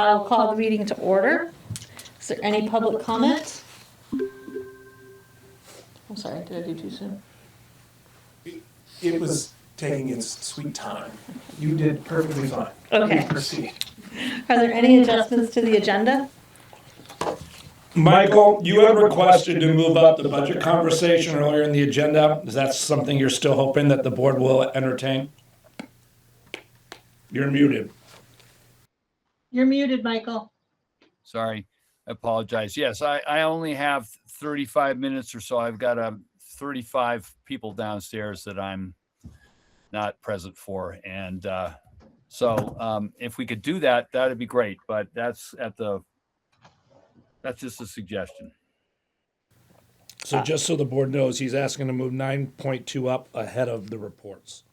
I'll call the meeting to order. Is there any public comment? I'm sorry, did I do too soon? It was taking its sweet time. You did perfectly fine. Okay. Please proceed. Are there any adjustments to the agenda? Michael, you had requested to move up the budget conversation earlier in the agenda. Is that something you're still hoping that the board will entertain? You're muted. You're muted, Michael. Sorry, I apologize. Yes, I only have 35 minutes or so. I've got 35 people downstairs that I'm not present for. And so if we could do that, that'd be great. But that's just a suggestion. So just so the board knows, he's asking to move 9.2 up ahead of the reports.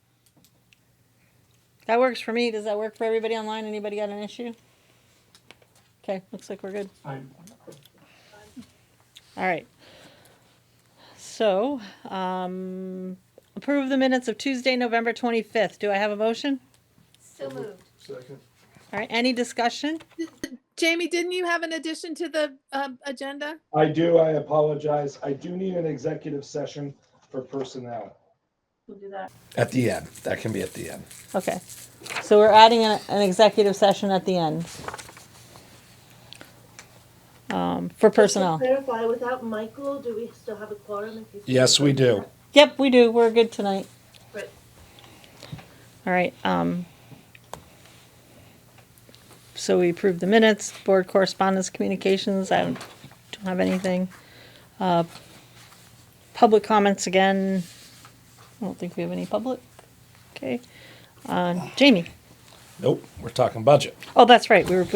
That works for me. Does that work for everybody online? Anybody got an issue? Okay, looks like we're good. All right. So, approve the minutes of Tuesday, November 25th. Do I have a motion? So moved. Second. All right, any discussion? Jamie, didn't you have an addition to the agenda? I do. I apologize. I do need an executive session for personnel. We'll do that. At the end. That can be at the end. Okay, so we're adding an executive session at the end. For personnel. Just to clarify, without Michael, do we still have a quorum? In case Yes, we do. Yep, we do. We're good tonight. Right. All right. So we approved the minutes, board correspondence, communications. I don't have anything. Public comments again. I don't think we have any public. Okay. Jamie. Nope. We're talking budget. Oh, that's right. We were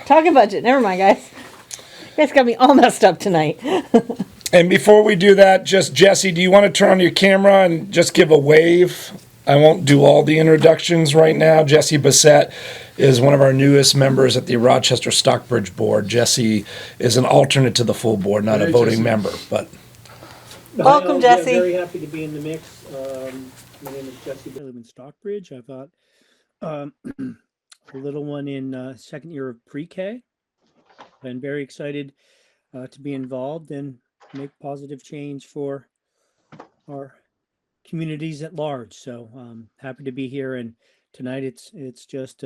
talking budget. Never mind, guys. You guys got me all messed up tonight. And before we do that, just Jesse, do you want to turn on your camera and just give a wave? I won't do all the introductions right now. Jesse Bassett is one of our newest members at the Rochester Stockbridge Board. Jesse is an alternate to the full board, not a voting member. But Welcome, Jesse. Very happy to be in the mix. My name is Jesse. I live in Stockbridge. I've got a little one in second year of pre-K. I'm very excited to be involved and make positive change for our communities at large. So happy to be here. And tonight it's just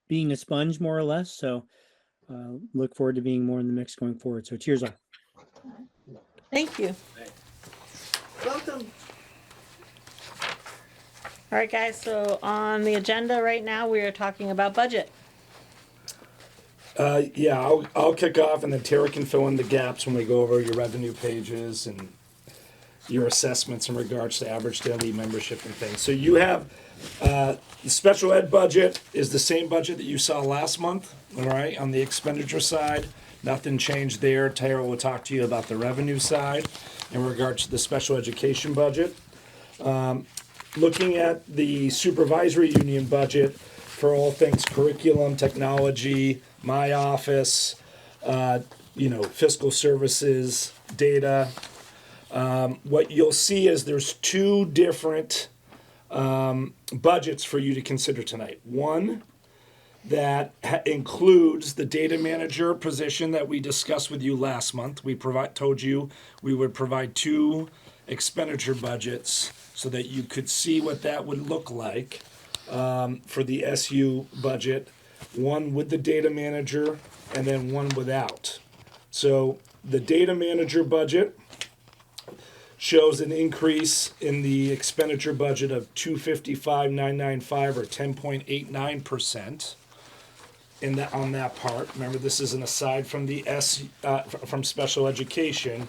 being a sponge, more or less. So look forward to being more in the mix going forward. So cheers on. Thank you. Welcome. All right, guys. So on the agenda right now, we are talking about budget. yeah, I'll kick off, and then Tara can fill in the gaps when we go over your revenue pages and your assessments in regards to average daily membership and things. So you have the special ed budget is the same budget that you saw last month, all right, on the expenditure side. Nothing changed there. Tara will talk to you about the revenue side in regards to the special education budget. Looking at the supervisory union budget for all things curriculum, technology, my office, fiscal services, data. What you'll see is there's two different budgets for you to consider tonight. One that includes the data manager position that we discussed with you last month. We told you we would provide two expenditure budgets so that you could see what that would look like for the SU budget. One with the data manager and then one without. So the data manager budget shows an increase in the expenditure budget of $255,995 or 10.89% on that part. Remember, this is an aside from the from special education.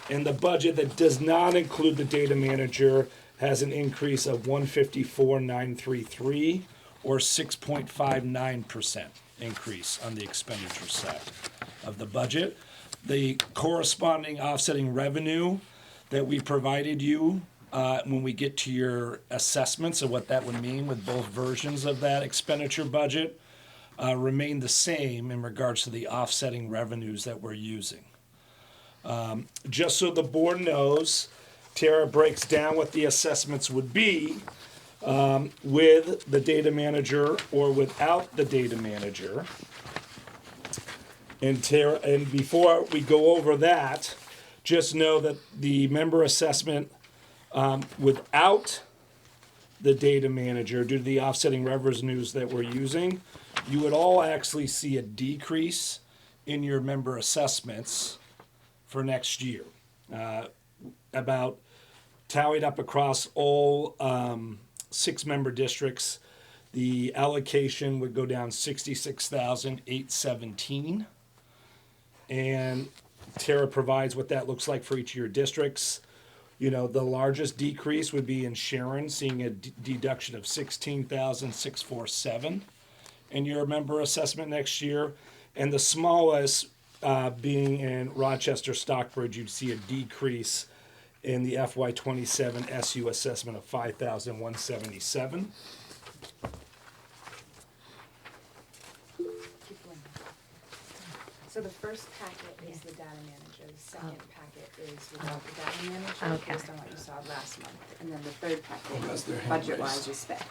And the budget that does not include the data manager has an increase of $154,933 or 6.59% increase on the expenditure side of the budget. The corresponding offsetting revenue that we provided you when we get to your assessments of what that would mean with both versions of that expenditure budget remain the same in regards to the offsetting revenues that we're using. Just so the board knows, Tara breaks down what the assessments would be with the data manager or without the data manager. And before we go over that, just know that the member assessment without the data manager, due to the offsetting revenues that we're using, you would all actually see a decrease in your member assessments for next year. About tallied up across all 6 member districts, the allocation would go down 66,817. And Tara provides what that looks like for each of your districts. You know, the largest decrease would be in Sharon, seeing a deduction of 16,647 in your member assessment next year. And the smallest being in Rochester Stockbridge, you'd see a decrease in the FY27 SU assessment of 5,177. So the first packet is the data manager, the second packet is without the data manager, Okay. based on what you saw last month. And then the third packet, that's their hand budget-wise, is spec.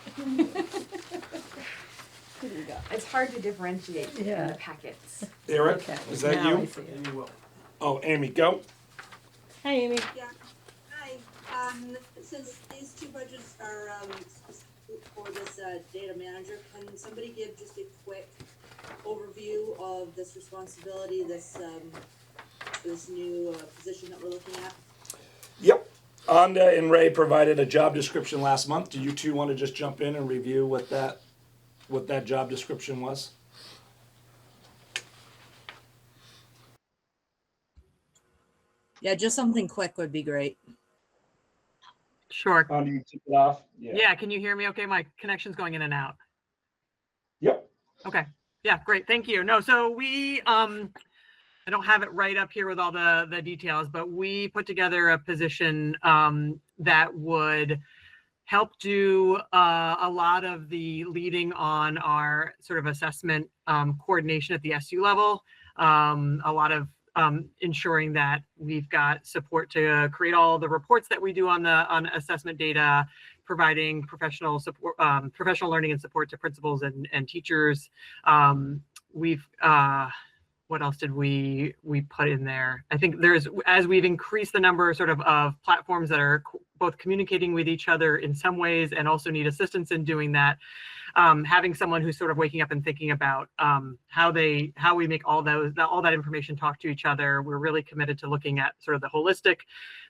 There you go. It's hard to differentiate in Yeah. the packets. Eric, Okay, is that now I you? see it. Oh, Amy, go. Hi, Amy. Yeah, hi, since these two budgets are, for this, data manager, can somebody give just a quick overview of this responsibility, this new, position that we're looking at? Yep. Anda and Ray provided a job description last month. Do you two want to just jump in and review what that job description was? Yeah, just something quick would be great. Sure. Anda, you kick it off. Yeah, can you hear me okay? My connection's going in and out. Yep. Okay. Yeah, great. Thank you. No, so we I don't have it right up here with all the details, but we put together a position that would help do a lot of the leading on our sort of assessment coordination at the SU level. A lot of ensuring that we've got support to create all the reports that we do on assessment data, providing professional support, professional learning and support to principals and teachers. We've what else did we put in there? I think as we've increased the number sort of platforms that are both communicating with each other in some ways and also need assistance in doing that, having someone who's sort of waking up and thinking about how we make all that information talk to each other. We're really committed to looking at sort of the holistic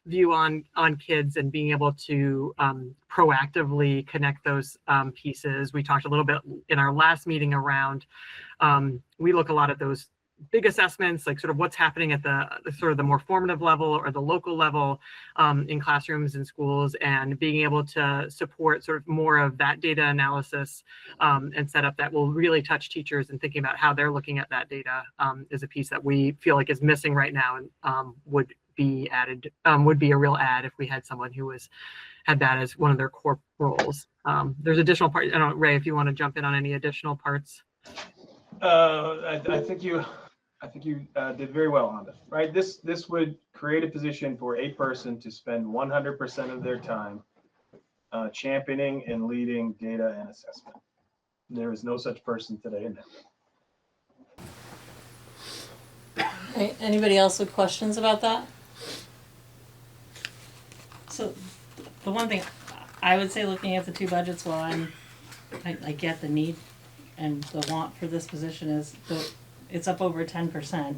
view on kids and being able to proactively connect those pieces. We talked a little bit in our last meeting around, we look a lot at those big assessments, like sort of what's happening at the sort of the more formative level or the local level in classrooms and schools, and being able to support sort of more of that data analysis and setup that will really touch teachers and thinking about how they're looking at that data is a piece that we feel like is missing right now and would be added, would be a real add if we had someone who had that as one of their core roles. There's additional parts. I don't know, Ray, if you want to jump in on any additional parts. I think you did very well on this, right? This would create a position for a person to spend 100% of their time championing and leading data and assessment. There is no such person today in that. Anybody else with questions about that? So the one thing I would say, looking at the two budgets, while I get the need and the want for this position, is it's up over 10%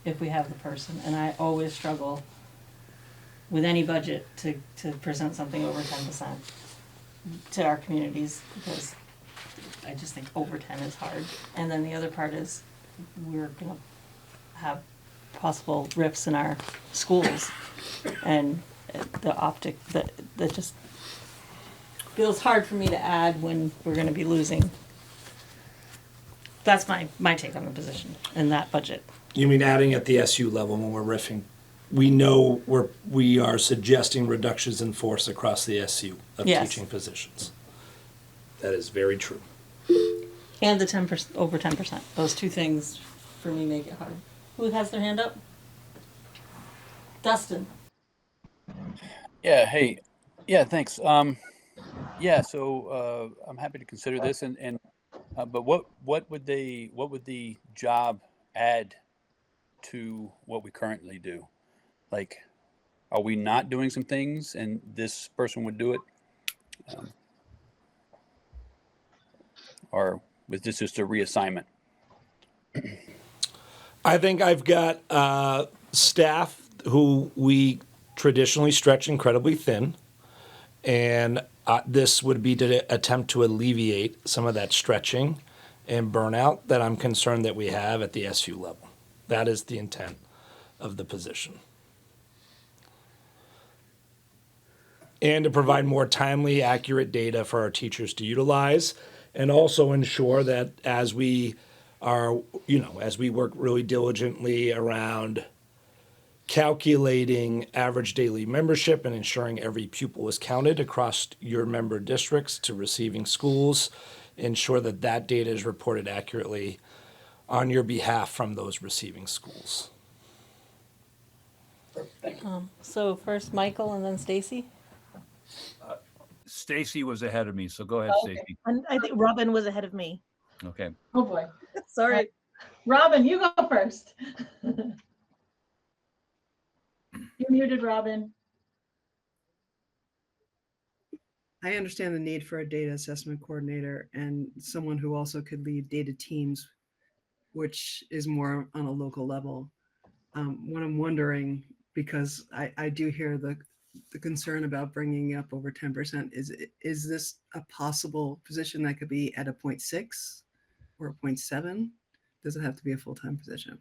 if we have the person, and I always struggle with any budget to present something over 10% to our communities, because I just think over 10 is hard. And then the other part is we're gonna have possible rifts in our schools, and the optic that just feels hard for me to add when we're gonna be losing. That's my take on the position and that budget. You mean adding at the SU level when we're riffing? We know we are suggesting reductions in force across the SU of Yes. teaching positions. That is very true. And the 10%, over 10%. Those two things for me make it hard. Who has their hand up? Dustin. Yeah, hey. Yeah, thanks. Yeah, so I'm happy to consider this, and but what would the job add to what we currently do? Like, are we not doing some things, and this person would do it, or was this just a reassignment? I think I've got staff who we traditionally stretch incredibly thin, and this would be to attempt to alleviate some of that stretching and burnout that I'm concerned that we have at the SU level. That is the intent of the position. And to provide more timely, accurate data for our teachers to utilize, and also ensure that as we are, as we work really diligently around calculating average daily membership and ensuring every pupil is counted across your member districts to receiving schools, ensure that that data is reported accurately on your behalf from those receiving schools. So first Michael and then Stacy. Stacy was ahead of me, so go ahead, Okay. Stacy. And I think Robin was ahead of me. Okay. Oh boy. Sorry. Robin, you go first. You're muted, Robin. I understand the need for a data assessment coordinator and someone who also could lead data teams, which is more on a local level. What I'm wondering, because I do hear the concern about bringing up over 10%, is this a possible position that could be at a 0.6 or a 0.7? Does it have to be a full-time position?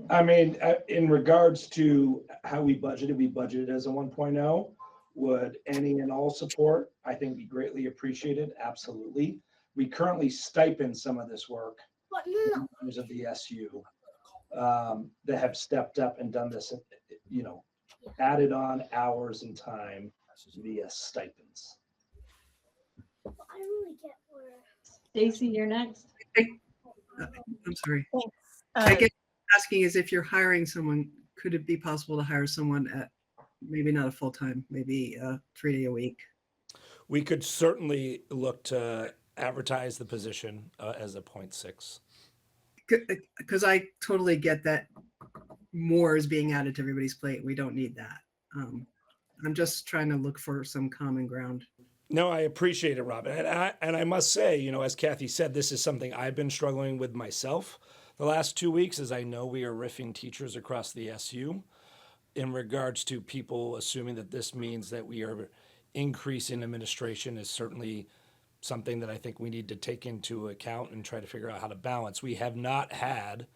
I mean, in regards to how we budgeted as a 1.0. Would any and all support, I think, be greatly appreciated? Absolutely. We currently stipend some of this work members of the SU that have stepped up and done this, added on hours and time via stipends. I really get where. Stacy, you're next. I'm sorry. Thanks. I guess asking is, if you're hiring someone, could it be possible to hire someone at maybe not a full-time, maybe 3 day a week? We could certainly look to advertise the position as a 0.6. Because I totally get that more is being added to everybody's plate. We don't need that. I'm just trying to look for some common ground. No, I appreciate it, Robin. And I must say, as Kathy said, this is something I've been struggling with myself the last 2 weeks, as I know we are riffing teachers across the SU in regards to people assuming that this means that we are increasing administration is certainly something that I think we need to take into account and try to figure out how to balance. We have not had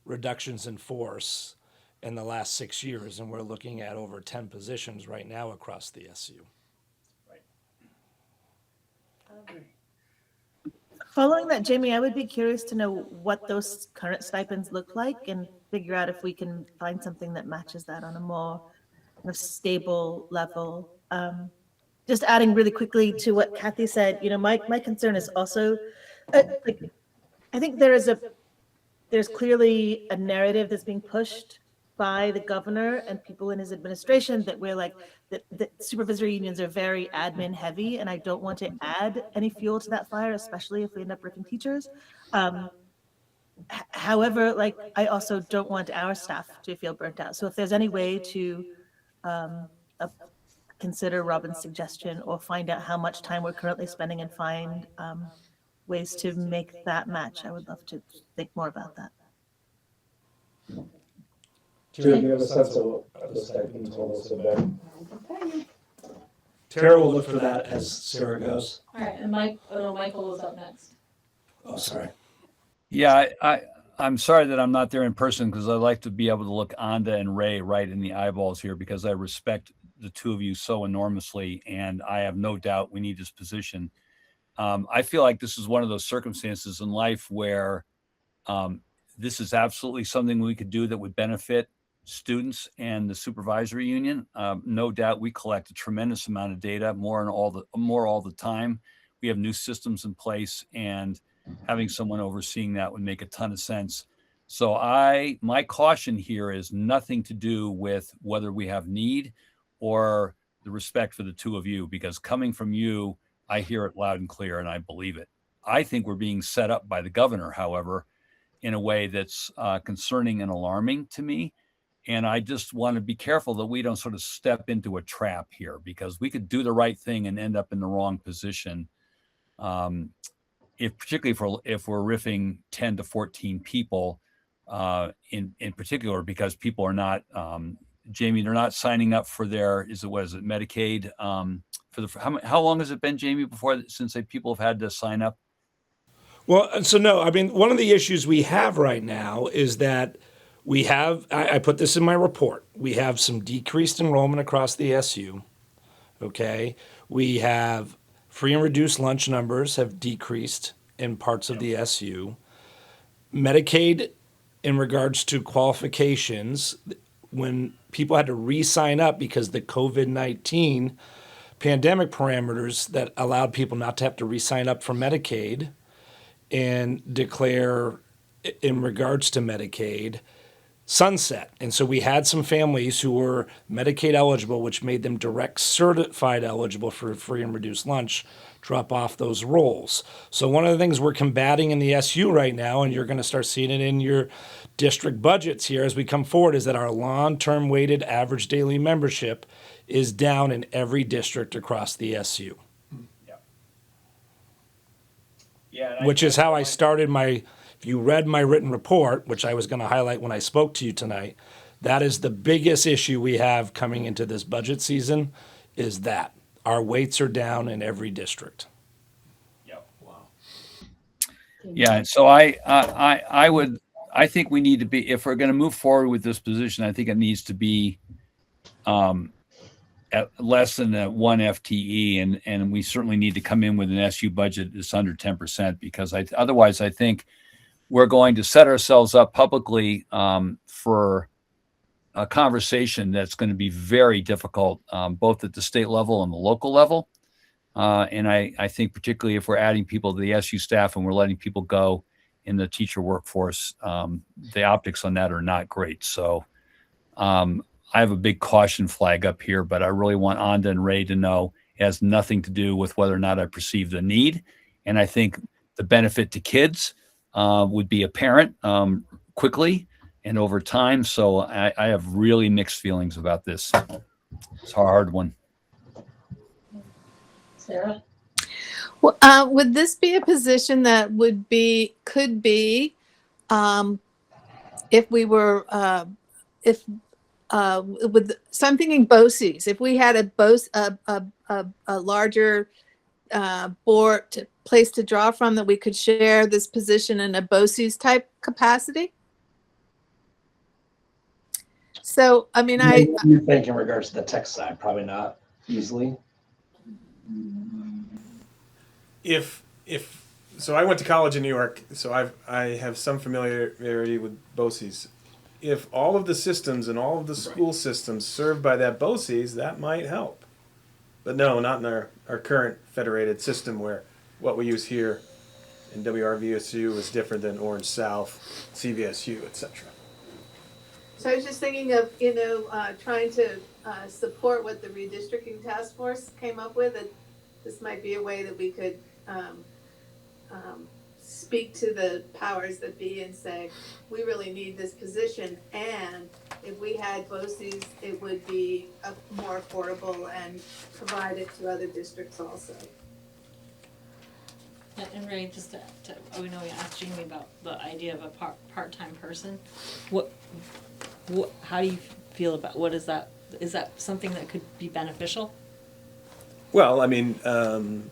reductions in force in the last 6 years, and we're looking at over 10 positions right now across the SU. Following that, Jamie, I would be curious to know what those current stipends look like and figure out if we can find something that matches that on a more kind of stable level. Just adding really quickly to what Kathy said, my concern is also, I think there's clearly a narrative that's being pushed by the governor and people in his administration that we're like, that supervisory unions are very admin heavy, and I don't want to add any fuel to that fire, especially if we end up ripping teachers. However, I also don't want our staff to feel burnt out. So if there's any way to consider Robin's suggestion or find out how much time we're currently spending and find ways to make that match, I would love to think more about that. Tara, do you have a sense of what the stipend totals have been? Tara will look for that as Sarah goes. All right, and Michael is up next. Oh, sorry. Yeah, I'm sorry that I'm not there in person, because I like to be able to look Anda and Ray right in the eyeballs here, because I respect the two of you so enormously, and I have no doubt we need this position. I feel like this is one of those circumstances in life where this is absolutely something we could do that would benefit students and the supervisory union. No doubt we collect a tremendous amount of data, more all the time. We have new systems in place, and having someone overseeing that would make a ton of sense. So my caution here is nothing to do with whether we have need or the respect for the two of you, because coming from you, I hear it loud and clear and I believe it. I think we're being set up by the governor, however, in a way that's concerning and alarming to me. And I just want to be careful that we don't sort of step into a trap here, because we could do the right thing and end up in the wrong position. Particularly if we're riffing 10 to 14 people, in particular, because people are not, Jamie, they're not signing up for their, Medicaid? How long has it been, Jamie, since people have had to sign up? Well, so no, I mean, one of the issues we have right now is that we have, I put this in my report, we have some decreased enrollment across the SU. Okay. We have free and reduced lunch numbers have decreased in parts of the SU. Medicaid, in regards to qualifications, when people had to re-sign up because the COVID-19 pandemic parameters that allowed people not to have to re-sign up for Medicaid and declare in regards to Medicaid sunset. And so we had some families who were Medicaid eligible, which made them direct certified eligible for free and reduced lunch, drop off those rolls. So one of the things we're combating in the SU right now, and you're going to start seeing it in your district budgets here as we come forward, is that our long-term weighted average daily membership is down in every district across the SU. Which is how I started if you read my written report, which I was going to highlight when I spoke to you tonight, that is the biggest issue we have coming into this budget season, is that our weights are down in every district. Yep. Wow. Yeah. So I think we need to be, if we're going to move forward with this position, I think it needs to be at less than one FTE, and we certainly need to come in with an SU budget that's under 10%, because otherwise I think we're going to set ourselves up publicly for a conversation that's going to be very difficult, both at the state level and the local level. And I think particularly if we're adding people to the SU staff and we're letting people go in the teacher workforce, the optics on that are not great. So I have a big caution flag up here, but I really want Anda and Ray to know it has nothing to do with whether or not I perceive the need. And I think the benefit to kids would be apparent quickly and over time. So I have really mixed feelings about this. It's a hard one. Sarah? Well, would this be a position that could be, if we were, with something in BOCES, if we had a larger board place to draw from, that we could share this position in a BOCES type capacity? So, I mean, What do you think in regards to the tech side? Probably not easily. So I went to college in New York, so I have some familiarity with BOCES. If all of the systems and all of the school systems served by that BOCES, that might help. But no, not in our current federated system, where what we use here in WVRSU is different than Orange South, CVSU, etc. So I was just thinking of, trying to support what the redistricting task force came up with. That this might be a way that we could speak to the powers that be and say, we really need this position, and if we had BOCES, it would be more affordable and provide it to other districts also. And Ray, just we know we asked Jamie about the idea of a part-time person. How do you feel about, what is that? Is that something that could be beneficial? Well, I mean,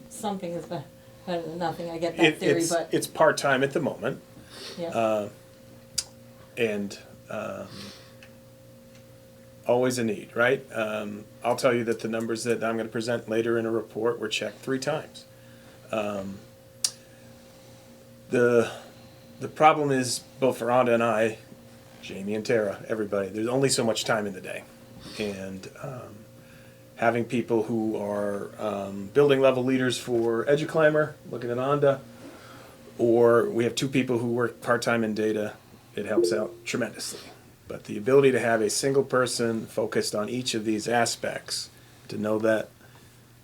something is better than nothing. I get that theory, but it's part-time at the moment. Yeah. And always a need, right? I'll tell you that the numbers that I'm going to present later in a report were checked 3 times. The problem is, both for Anda and I, Jamie and Tara, everybody, there's only so much time in the day. And having people who are building level leaders for EduClimber, looking at Anda, or we have 2 people who work part-time in data, it helps out tremendously. But the ability to have a single person focused on each of these aspects, to know that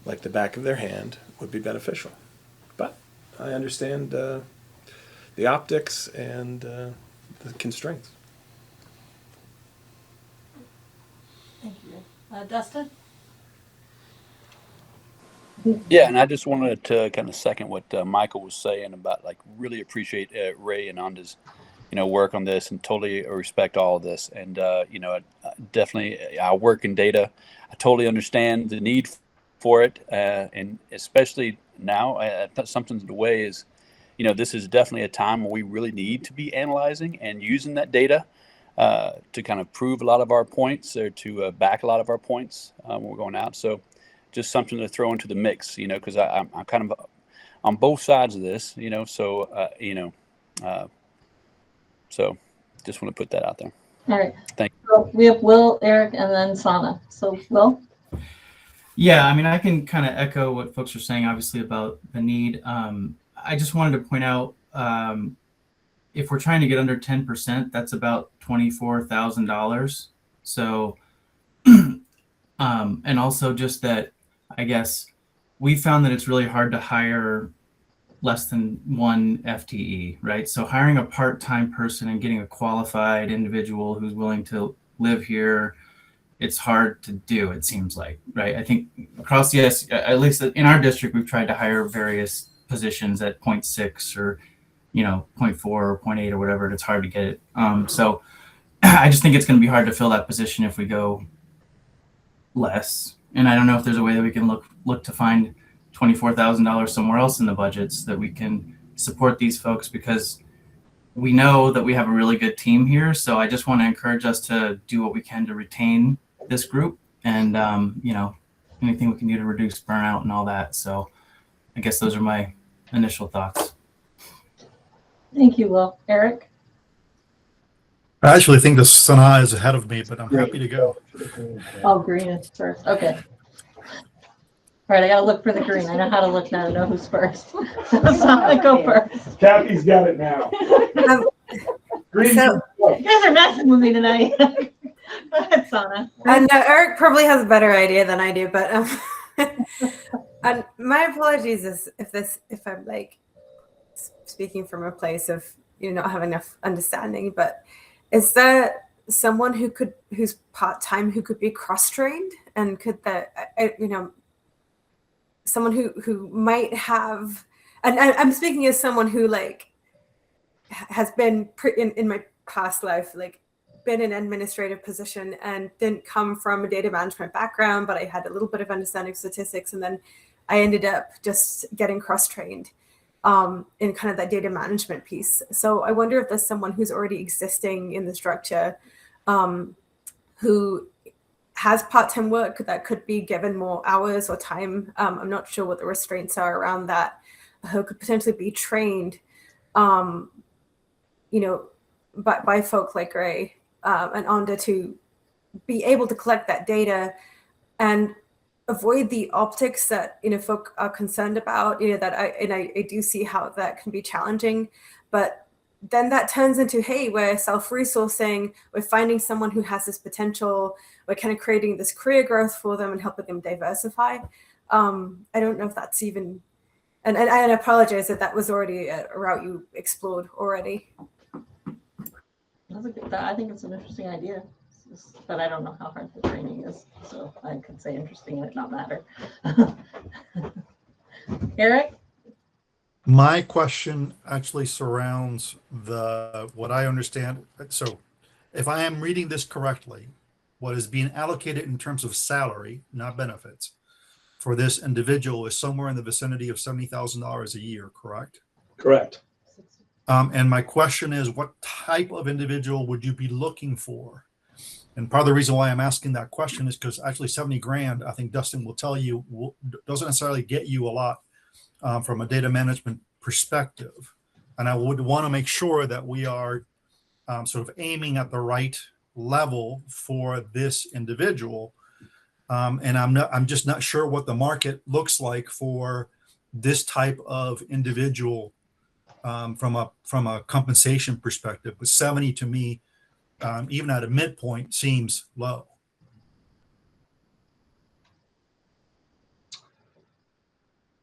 like the back of their hand, would be beneficial. But I understand the optics and the constraints. Thank you. Dustin? Yeah, and I just wanted to kind of second what Michael was saying about like really appreciate Ray and Anda's, work on this, and totally respect all of this. And definitely, I work in data. I totally understand the need for it, and especially now, something the way is, this is definitely a time where we really need to be analyzing and using that data to kind of prove a lot of our points, or to back a lot of our points when we're going out. So just something to throw into the mix, because I'm kind of on both sides of this, so just want to put that out there. All right. Thank you. So we have Will, Eric, and then Sana. So Will? Yeah, I mean, I can kind of echo what folks are saying, obviously, about the need. I just wanted to point out, if we're trying to get under 10%, that's about $24,000. So, and also just that, I guess, we found that it's really hard to hire less than one FTE, right? So hiring a part-time person and getting a qualified individual who's willing to live here, it's hard to do, it seems like, right? I think across the, at least in our district, we've tried to hire various positions at 0.6 or, 0.4 or 0.8 or whatever, and it's hard to get it. So I just think it's going to be hard to fill that position if we go less. And I don't know if there's a way that we can look to find $24,000 somewhere else in the budgets that we can support these folks, because we know that we have a really good team here. So I just want to encourage us to do what we can to retain this group, and anything we can do to reduce burnout and all that. So I guess those are my initial thoughts. Thank you, Will. Eric? I actually think the Sana is ahead of me, but I'm happy to go. Oh, green is first. Okay. All right, I gotta look for the green. I know how to look now to know who's first. Sana, go first. Kathy's got it now. Green. So, you guys are messing with me tonight. Go ahead, Sana. I know Eric probably has a better idea than I do, but and my apologies if I'm like speaking from a place of not having enough understanding. But is there someone who's part-time who could be cross-trained, and could that someone who might have, and I'm speaking as someone who like has been in my past life, like been in an administrative position and didn't come from a data management background, but I had a little bit of understanding of statistics, and then I ended up just getting cross-trained in kind of that data management piece. So I wonder if there's someone who's already existing in the structure who has part-time work that could be given more hours or time. I'm not sure what the restraints are around that, who could potentially be trained, by folk like Ray and Onda to be able to collect that data and avoid the optics that folk are concerned about. That I do see how that can be challenging, but then that turns into, hey, we're self-resourcing, we're finding someone who has this potential, we're kind of creating this career growth for them and helping them diversify. I don't know if that's even, and I apologize if that was already a route you explored already. I think it's an interesting idea, but I don't know how hard the training is. So I could say interesting and it not matter. Eric? My question actually surrounds what I understand. So if I am reading this correctly, what is being allocated in terms of salary, not benefits, for this individual is somewhere in the vicinity of $70,000 a year, correct? Correct. And my question is, what type of individual would you be looking for? And part of the reason why I'm asking that question is because actually 70 grand, I think Dustin will tell you, doesn't necessarily get you a lot from a data management perspective. And I would want to make sure that we are sort of aiming at the right level for this individual. And I'm just not sure what the market looks like for this type of individual from a compensation perspective. But 70 to me, even at a midpoint, seems low.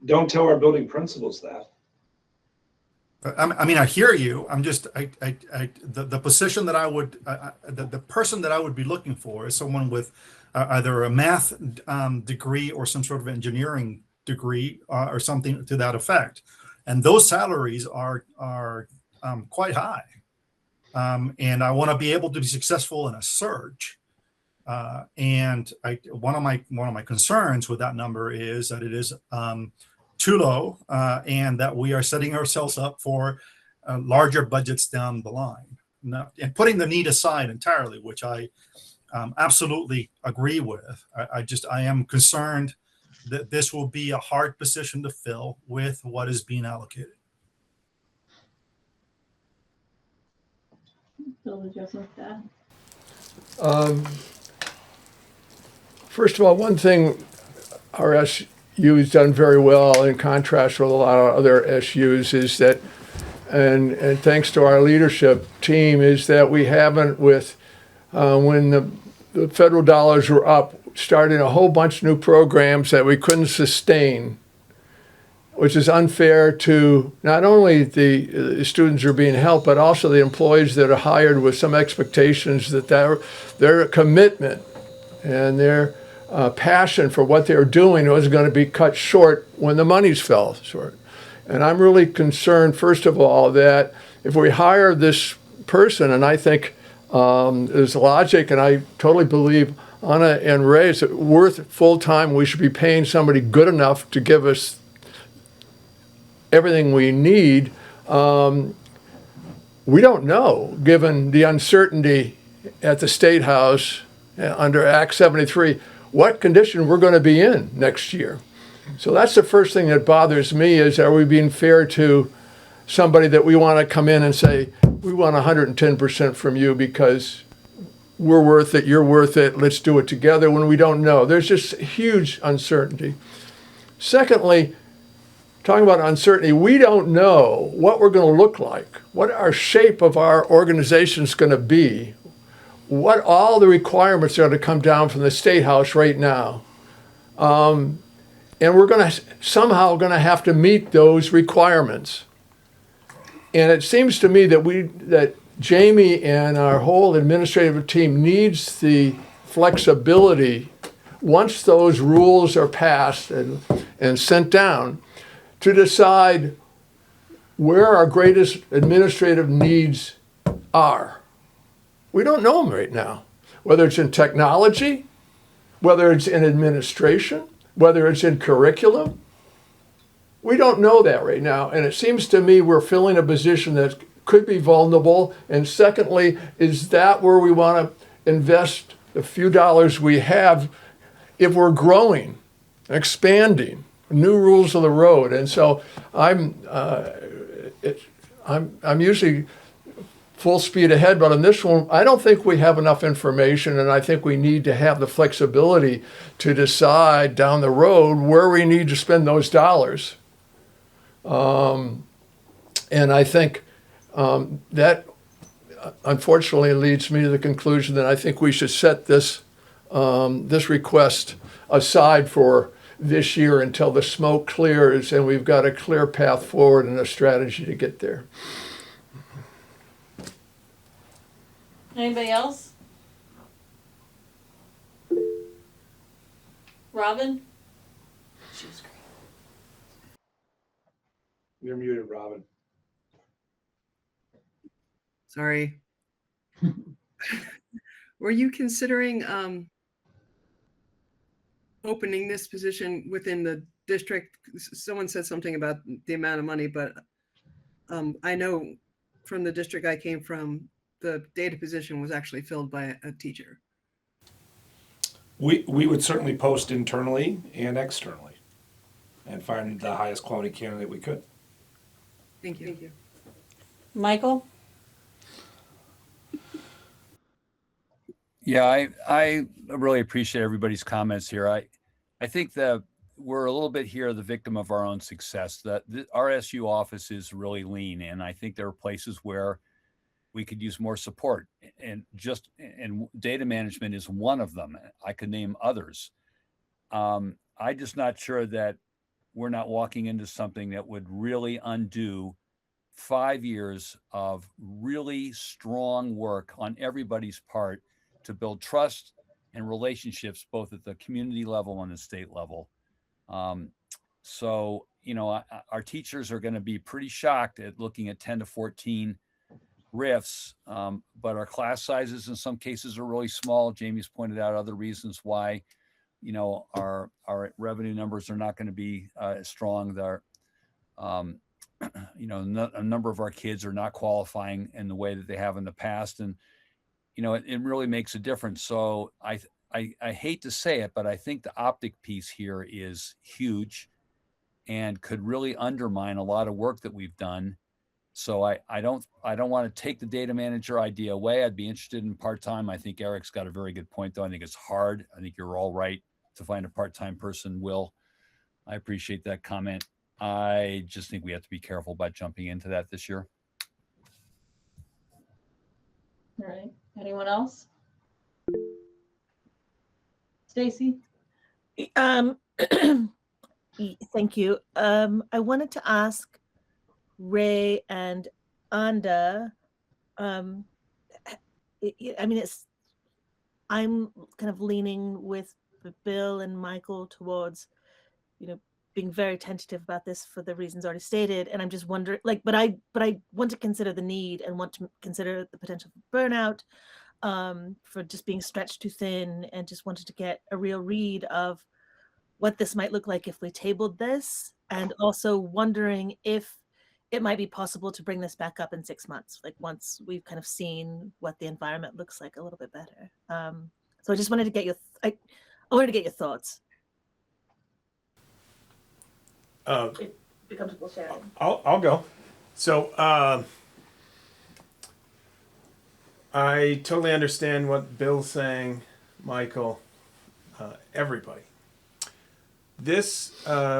Don't tell our building principals that. I mean, I hear you. I'm just, the position that I would, the person that I would be looking for is someone with either a math degree or some sort of engineering degree or something to that effect. And those salaries are quite high. And I want to be able to be successful in a search. And one of my concerns with that number is that it is too low, and that we are setting ourselves up for larger budgets down the line. Now, and putting the need aside entirely, which I absolutely agree with, I am concerned that this will be a hard position to fill with what is being allocated. Bill, did you have something to add? First of all, one thing our SU has done very well in contrast with a lot of other SUs is that, and thanks to our leadership team, is that we haven't when the federal dollars were up, started a whole bunch of new programs that we couldn't sustain, which is unfair to not only the students who are being helped, but also the employees that are hired with some expectations that their commitment and their passion for what they're doing was going to be cut short when the monies fell short. And I'm really concerned, first of all, that if we hire this person, and I think there's logic, and I totally believe Anna and Ray is worth full-time, we should be paying somebody good enough to give us everything we need. We don't know, given the uncertainty at the State House under Act 73, what condition we're going to be in next year. So that's the first thing that bothers me is, are we being fair to somebody that we want to come in and say, we want 110% from you because we're worth it, you're worth it, let's do it together, when we don't know. There's just huge uncertainty. Secondly, talking about uncertainty, we don't know what we're going to look like, what our shape of our organization is going to be, what all the requirements are going to come down from the State House right now. And we're somehow going to have to meet those requirements. And it seems to me that Jamie and our whole administrative team needs the flexibility, once those rules are passed and sent down, to decide where our greatest administrative needs are. We don't know them right now, whether it's in technology, whether it's in administration, whether it's in curriculum. We don't know that right now. And it seems to me we're filling a position that could be vulnerable. And secondly, is that where we want to invest the few dollars we have if we're growing, expanding, new rules of the road? And so I'm usually full speed ahead, but on this one, I don't think we have enough information, and I think we need to have the flexibility to decide down the road where we need to spend those dollars. And I think that unfortunately leads me to the conclusion that I think we should set this request aside for this year until the smoke clears and we've got a clear path forward and a strategy to get there. Anybody else? Robin? She was great. You're muted, Robin. Sorry. Were you considering opening this position within the district? Someone said something about the amount of money, but I know from the district I came from, the data position was actually filled by a teacher. We would certainly post internally and externally and find the highest quality candidate we could. Thank you. Thank you. Michael? Yeah, I really appreciate everybody's comments here. I think the we're a little bit here the victim of our own success. That the RSU office is really lean, and I think there are places where we could use more support. And data management is one of them. I could name others. I'm just not sure that we're not walking into something that would really undo 5 years of really strong work on everybody's part to build trust and relationships, both at the community level and the state level. So, our teachers are going to be pretty shocked at looking at 10 to 14 RIFs, but our class sizes in some cases are really small. Jamie's pointed out other reasons why, our revenue numbers are not going to be as strong. They're, a number of our kids are not qualifying in the way that they have in the past, and it really makes a difference. So I hate to say it, but I think the optic piece here is huge and could really undermine a lot of work that we've done. So I don't want to take the data manager idea away. I'd be interested in part-time. I think Eric's got a very good point, though. I think it's hard. I think you're all right to find a part-time person. Will, I appreciate that comment. I just think we have to be careful about jumping into that this year. All right. Anyone else? Stacy? Thank you. I wanted to ask Ray and Anda. I'm kind of leaning with Bill and Michael towards, being very tentative about this for the reasons already stated. And I'm just wondering, but I want to consider the need and want to consider the potential for burnout, for just being stretched too thin, and just wanted to get a real read of what this might look like if we tabled this, and also wondering if it might be possible to bring this back up in 6 months, once we've kind of seen what the environment looks like a little bit better. So I just wanted to get I wanted to get your thoughts. If you're comfortable sharing. I'll go. So I totally understand what Bill's saying, Michael, everybody. This,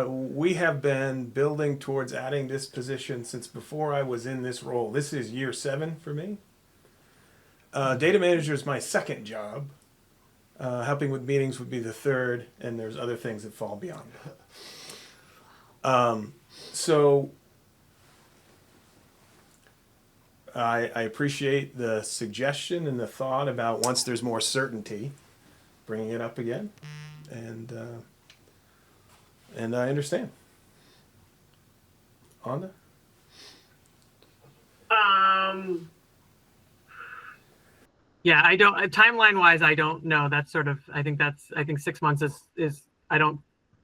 we have been building towards adding this position since before I was in this role. This is year 7 for me. Data manager is my second job. Helping with meetings would be the third, and there's other things that fall beyond that. So I appreciate the suggestion and the thought about once there's more certainty, bringing it up again, and I understand. Anda? Yeah, I don't, timeline wise, I don't know. That's sort of, I think 6 months is I don't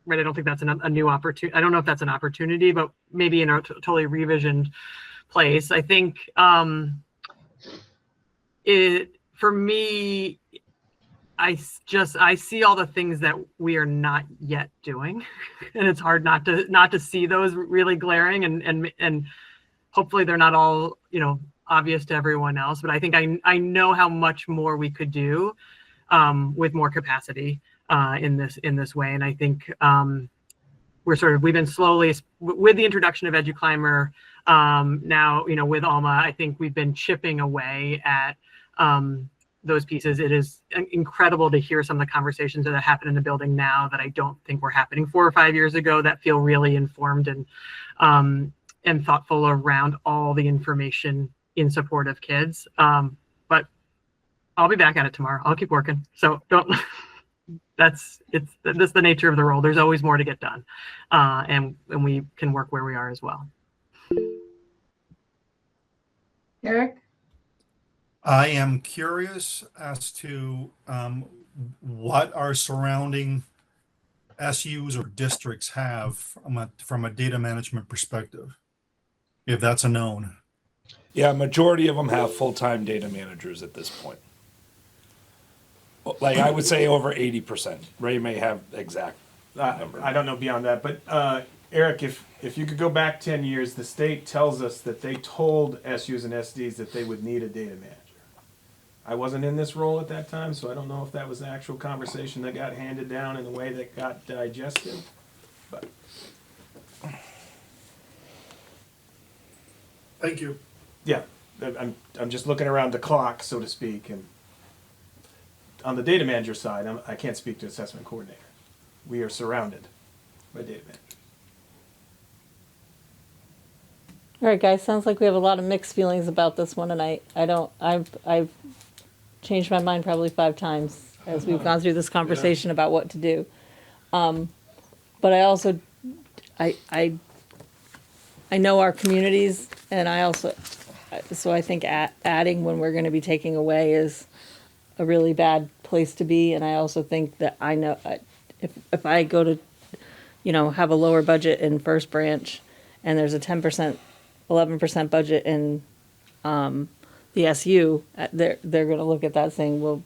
think that's a new opportunity. I don't know if that's an opportunity, but maybe in a totally revisioned place. I think for me, I see all the things that we are not yet doing, and it's hard not to see those really glaring, and hopefully they're not all obvious to everyone else. But I think I know how much more we could do with more capacity in this way, and I think we've been slowly, with the introduction of EduClimber, now with Alma, I think we've been chipping away at those pieces. It is incredible to hear some of the conversations that happen in the building now that I don't think were happening 4 or 5 years ago, that feel really informed and thoughtful around all the information in support of kids. But I'll be back at it tomorrow. I'll keep working. So that's the nature of the role. There's always more to get done. And we can work where we are as well. Eric? I am curious as to what our surrounding SUs or districts have from a data management perspective, if that's a known. Yeah, majority of them have full-time data managers at this point. Like I would say over 80%. Ray may have exact number. I don't know beyond that, but Eric, if you could go back 10 years, the state tells us that they told SUs and SDs that they would need a data manager. I wasn't in this role at that time, so I don't know if that was the actual conversation that got handed down in the way that got digested. But Thank you. yeah, I'm just looking around the clock, so to speak, and on the data manager side, I can't speak to assessment coordinator. We are surrounded by data managers. All right, guys, sounds like we have a lot of mixed feelings about this one, and I've changed my mind probably 5 times as we've gone through this conversation about what to do. But I also, I know our communities, and so I think adding when we're gonna be taking away is a really bad place to be, and I also think that I know, if I go to, have a lower budget in First Branch, and there's a 10%, 11% budget in the SU, they're going to look at that saying, well,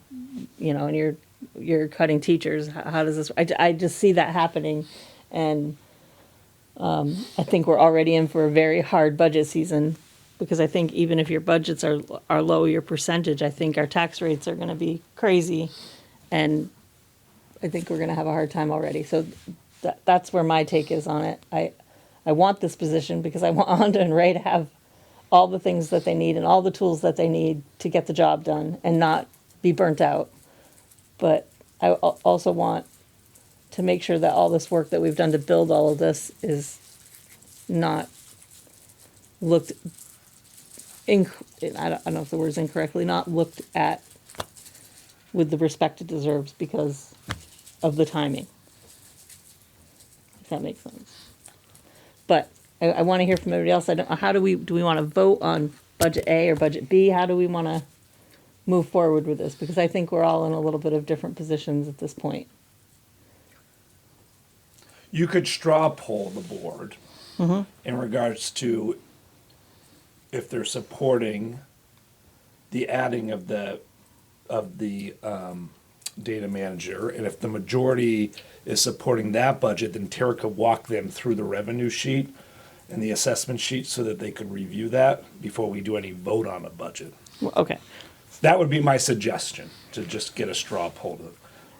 and you're cutting teachers. How does this? I just see that happening, and I think we're already in for a very hard budget season, because I think even if your budgets are low, your percentage, I think our tax rates are going to be crazy, and I think we're going to have a hard time already. So that's where my take is on it. I want this position because I want Honda and Ray to have all the things that they need and all the tools that they need to get the job done and not be burnt out. But I also want to make sure that all this work that we've done to build all of this is not looked, I don't know if the word's incorrectly, not looked at with the respect it deserves because of the timing. If that makes sense. But I want to hear from everybody else. How do we want to vote on budget A or budget B? How do we want to move forward with this? Because I think we're all in a little bit of different positions at this point. You could straw poll the board in regards to if they're supporting the adding of the data manager, and if the majority is supporting that budget, then Tara could walk them through the revenue sheet and the assessment sheet so that they could review that before we do any vote on a budget. Okay. That would be my suggestion, to just get a straw poll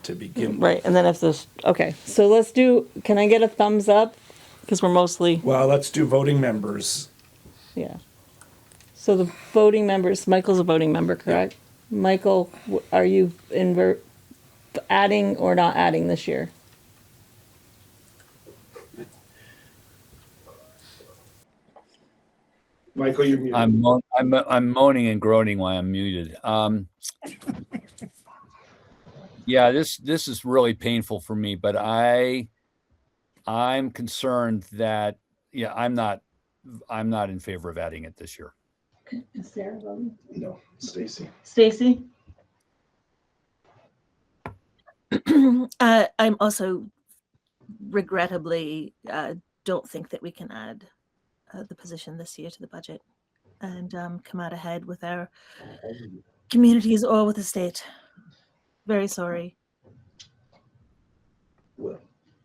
to begin with. Right, and then if this, okay, so can I get a thumbs up? Because we're mostly, Well, let's do voting members. yeah. So the voting members, Michael's a voting member, correct? Michael, are you adding or not adding this year? Michael, you're muted. I'm moaning and groaning while I'm muted. Yeah, this is really painful for me, but I'm concerned that I'm not in favor of adding it this year. Is Sarah voting? No, Stacy. Stacy? I'm also regrettably don't think that we can add the position this year to the budget and come out ahead with our communities or with the state. Very sorry.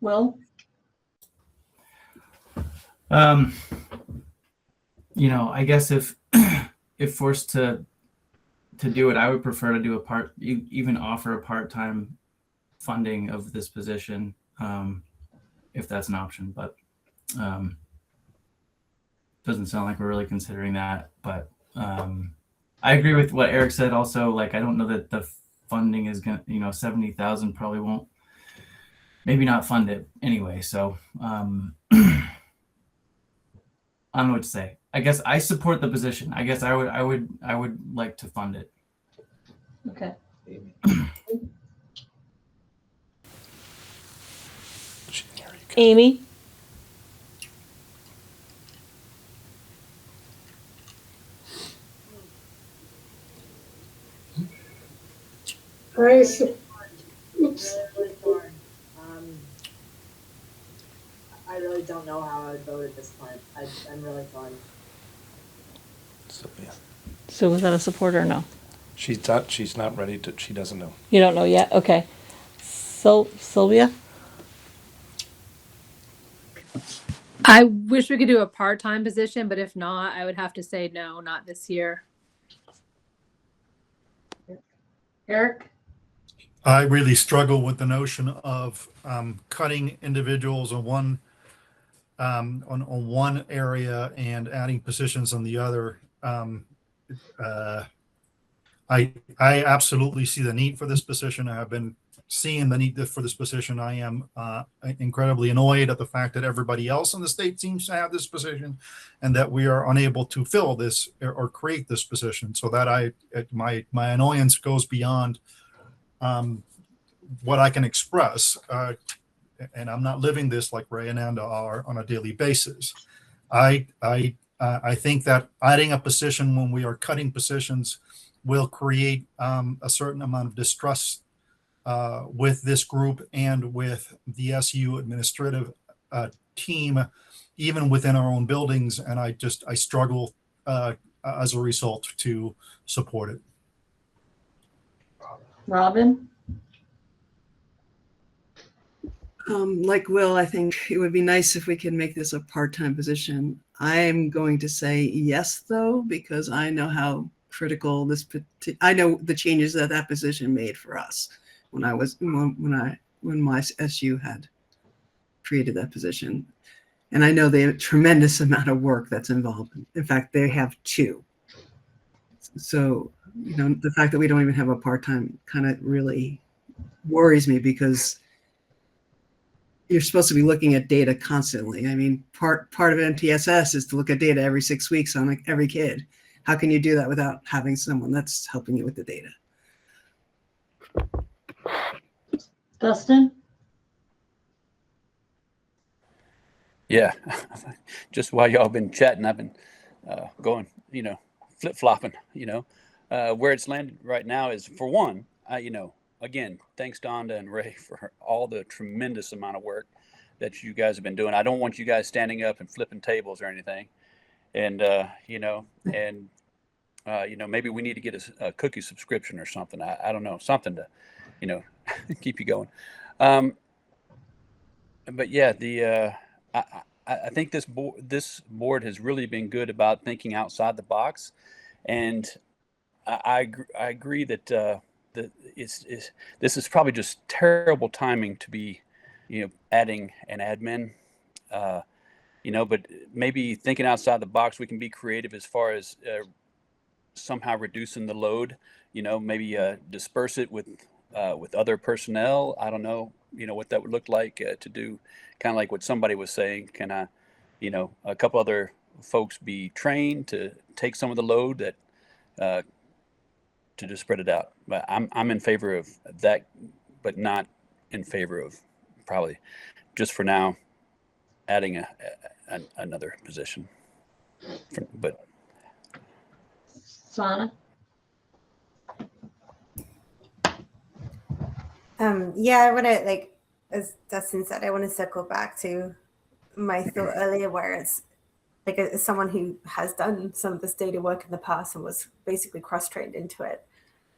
Well, I guess if forced to do it, I would prefer to do even offer a part-time funding of this position, if that's an option, but doesn't sound like we're really considering that. But I agree with what Eric said also. Like, I don't know that the funding is gonna, 70,000 probably won't, maybe not fund it anyway. So I don't know what to say. I guess I support the position. I guess I would like to fund it. okay. Amy? Oops. Really torn. I really don't know how I would vote at this point. I'm really torn. So was that a support or no? She's not ready to, she doesn't know. You don't know yet? Okay. So, Sylvia? I wish we could do a part-time position, but if not, I would have to say no, not this year. Eric? I really struggle with the notion of cutting individuals on one on one area and adding positions on the other. I absolutely see the need for this position. I have been seeing the need for this position. I am incredibly annoyed at the fact that everybody else in the state seems to have this position, and that we are unable to fill this or create this position. So that my annoyance goes beyond what I can express. And I'm not living this like Ray and Anda are on a daily basis. I think that adding a position when we are cutting positions will create a certain amount of distrust with this group and with the SU administrative team, even within our own buildings. And I struggle as a result to support it. Robin? Like Will, I think it would be nice if we could make this a part-time position. I'm going to say yes, though, because I know how critical I know the changes that position made for us when my SU had created that position. And I know they have a tremendous amount of work that's involved. In fact, they have two. So, the fact that we don't even have a part-time kind of really worries me, because you're supposed to be looking at data constantly. I mean, part of MTSS is to look at data every 6 weeks on every kid. How can you do that without having someone that's helping you with the data? Dustin? Yeah, just while y'all been chatting, I've been going, flip-flopping, where it's landed right now is, for one, again, thanks to Donda and Ray for all the tremendous amount of work that you guys have been doing. I don't want you guys standing up and flipping tables or anything. And, maybe we need to get a cookie subscription or something. I don't know, something to, keep you going. But yeah, I think this board has really been good about thinking outside the box. And I agree that this is probably just terrible timing to be, adding an admin, but maybe thinking outside the box, we can be creative as far as somehow reducing the load, maybe disperse it with other personnel. I don't know, what that would look like to do, kind of like what somebody was saying. Can a couple other folks be trained to take some of the load that, to just spread it out. But I'm in favor of that, but not in favor of probably just for now adding another position. But Sana? Yeah, I want to, as Dustin said, I want to circle back to my thought earlier, where it's like, as someone who has done some of this data work in the past and was basically cross-trained into it,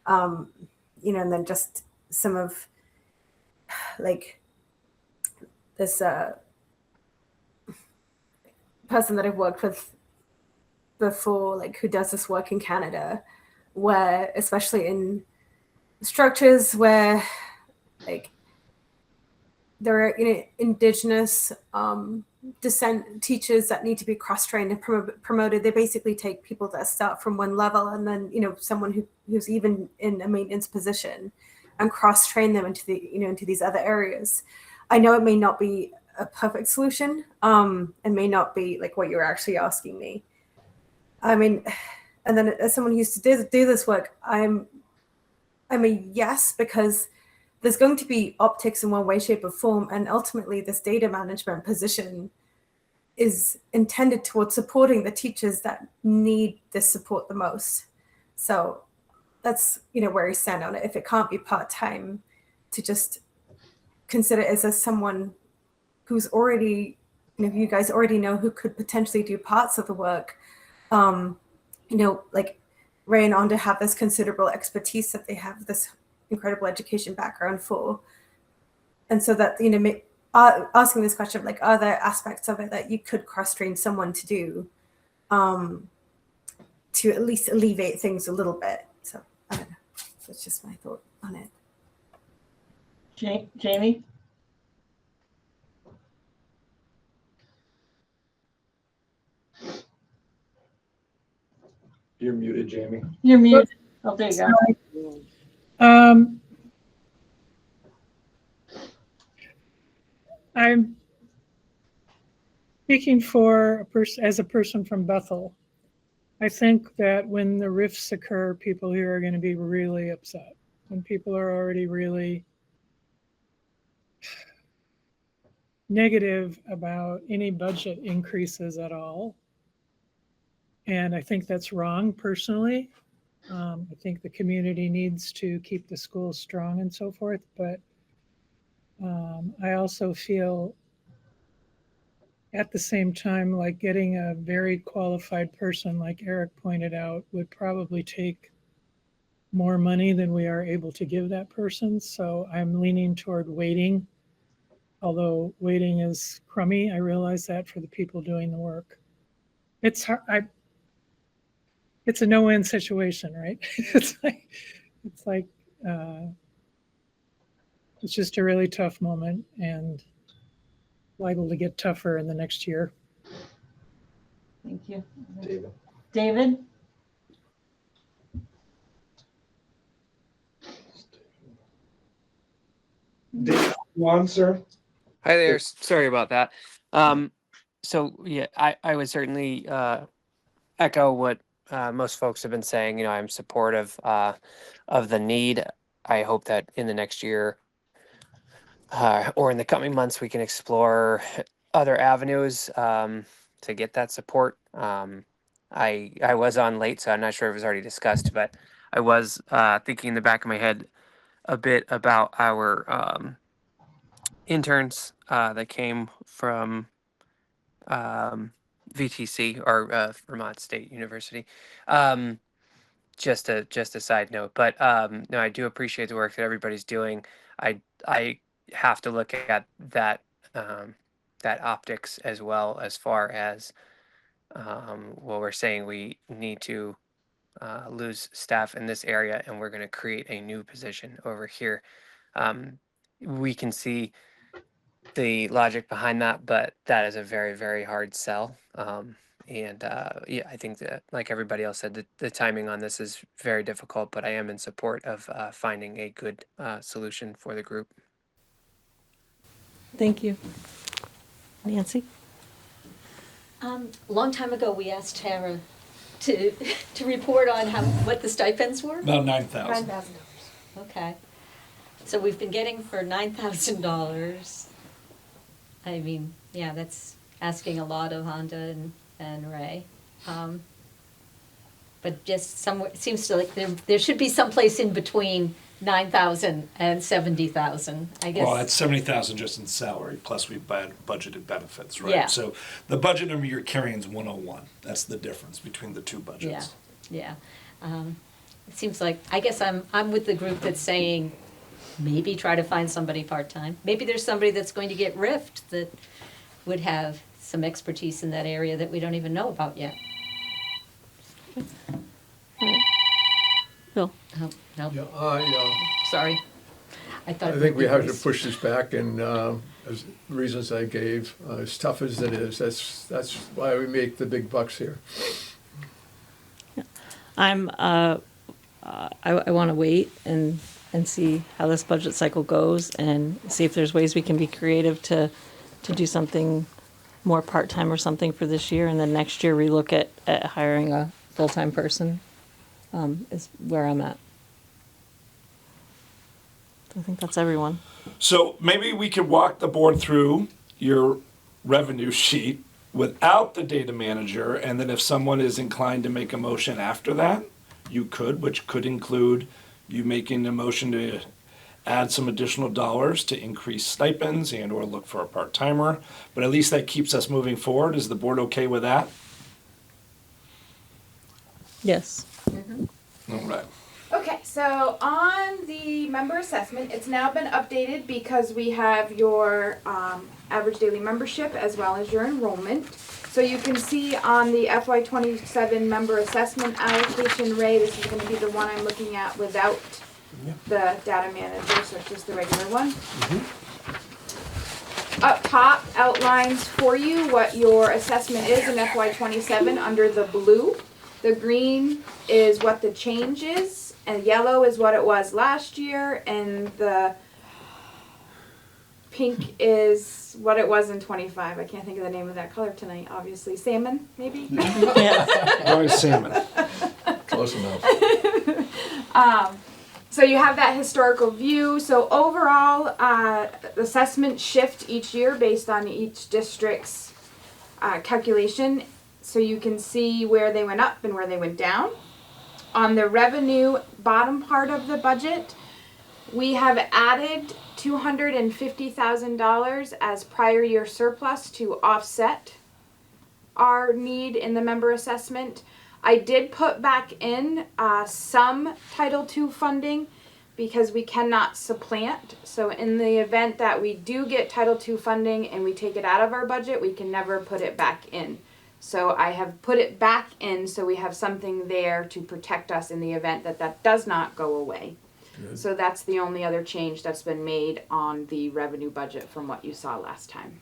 and then just some of this person that I've worked with before, who does this work in Canada, where especially in structures where there are Indigenous descent teachers that need to be cross-trained and promoted. They basically take people that start from one level and then someone who's even in a maintenance position and cross-train them into the into these other areas. I know it may not be a perfect solution, and may not be what you're actually asking me. I mean, and then as someone who used to do this work, I'm a yes, because there's going to be optics in one way, shape, or form, and ultimately this data management position is intended towards supporting the teachers that need this support the most. So that's where I stand on it. If it can't be part-time, to just consider it as someone who's already, you guys already know who could potentially do parts of the work. Like Ray and Onda have this considerable expertise that they have this incredible education background for. And so that, asking this question of are there aspects of it that you could cross-train someone to do, to at least alleviate things a little bit. So I don't know. That's just my thought on it. Jamie? You're muted, Jamie. You're muted. Oh, there you go. I'm speaking for a person, as a person from Bethel. I think that when the rifts occur, people here are going to be really upset. When people are already really negative about any budget increases at all. And I think that's wrong personally. I think the community needs to keep the schools strong and so forth. But I also feel at the same time, like getting a very qualified person, like Eric pointed out, would probably take more money than we are able to give that person. So I'm leaning toward waiting. Although waiting is crummy, I realize that for the people doing the work. It's hard. It's a no-win situation, right? it's like it's just a really tough moment and liable to get tougher in the next year. Thank you. David. David? David, you on, sir? Hi there. Sorry about that. So yeah, I would certainly echo what most folks have been saying. You know, I'm supportive of the need. I hope that in the next year or in the coming months, we can explore other avenues to get that support. I was on late, so I'm not sure if it was already discussed, but I was thinking in the back of my head a bit about our interns that came from VTC or Vermont State University. Just a side note, but no, I do appreciate the work that everybody's doing. I have to look at that that optics as well, as far as well, we're saying we need to lose staff in this area, and we're going to create a new position over here. We can see the logic behind that, but that is a very, very hard sell. And yeah, I think that, like everybody else said, the timing on this is very difficult, but I am in support of finding a good solution for the group. Thank you. Nancy? A long time ago, we asked Tara to report on what the stipends were. About $9,000. $9,000. Okay. So we've been getting for $9,000. I mean, yeah, that's asking a lot of Honda and Ray. But just somewhere, it seems to like there should be some place in between 9,000 and 70,000, I guess. Well, that's 70,000 just in salary, plus we budgeted benefits, right? Yeah. So the budget number you're carrying is 101. That's the difference between the two budgets. Yeah. It seems like, I guess I'm with the group that's saying maybe try to find somebody part-time. Maybe there's somebody that's going to get riffed that would have some expertise in that area that we don't even know about yet. Bill? Oh, no. Yeah, Sorry. I think we have to push this back, and as reasons I gave, as tough as it is, that's why we make the big bucks here. I'm I want to wait and see how this budget cycle goes and see if there's ways we can be creative to do something more part-time or something for this year, and then next year relook at hiring a full-time person is where I'm at. I think that's everyone. So maybe we could walk the board through your revenue sheet without the data manager, and then if someone is inclined to make a motion after that, you could, which could include you making a motion to add some additional dollars to increase stipends and or look for a part-timer, but at least that keeps us moving forward. Is the board okay with that? Yes. All right. Okay, so on the member assessment, it's now been updated because we have your average daily membership as well as your enrollment. So you can see on the FY27 member assessment allocation, Ray, this is going to be the one I'm looking at without the data manager, so it's just the regular one. Up top outlines for you what your assessment is in FY27 under the blue. The green is what the change is, and yellow is what it was last year, and the pink is what it was in 25. I can't think of the name of that color tonight, obviously. Salmon, maybe? Going salmon. Close enough. So you have that historical view. So overall, assessments shift each year based on each district's calculation. So you can see where they went up and where they went down. On the revenue bottom part of the budget, we have added $250,000 as prior year surplus to offset our need in the member assessment. I did put back in some Title II funding because we cannot supplant. So in the event that we do get Title II funding and we take it out of our budget, we can never put it back in. So I have put it back in so we have something there to protect us in the event that that does not go away. Good. So that's the only other change that's been made on the revenue budget from what you saw last time.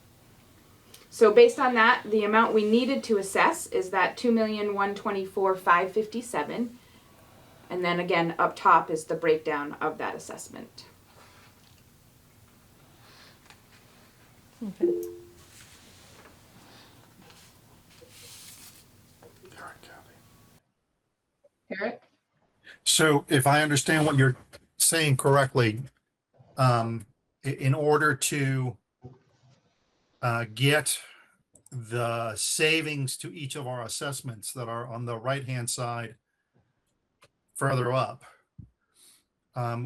So based on that, the amount we needed to assess is that $2,124,557, and then again up top is the breakdown of that assessment. Okay. Eric? So if I understand what you're saying correctly, in order to get the savings to each of our assessments that are on the right-hand side further up,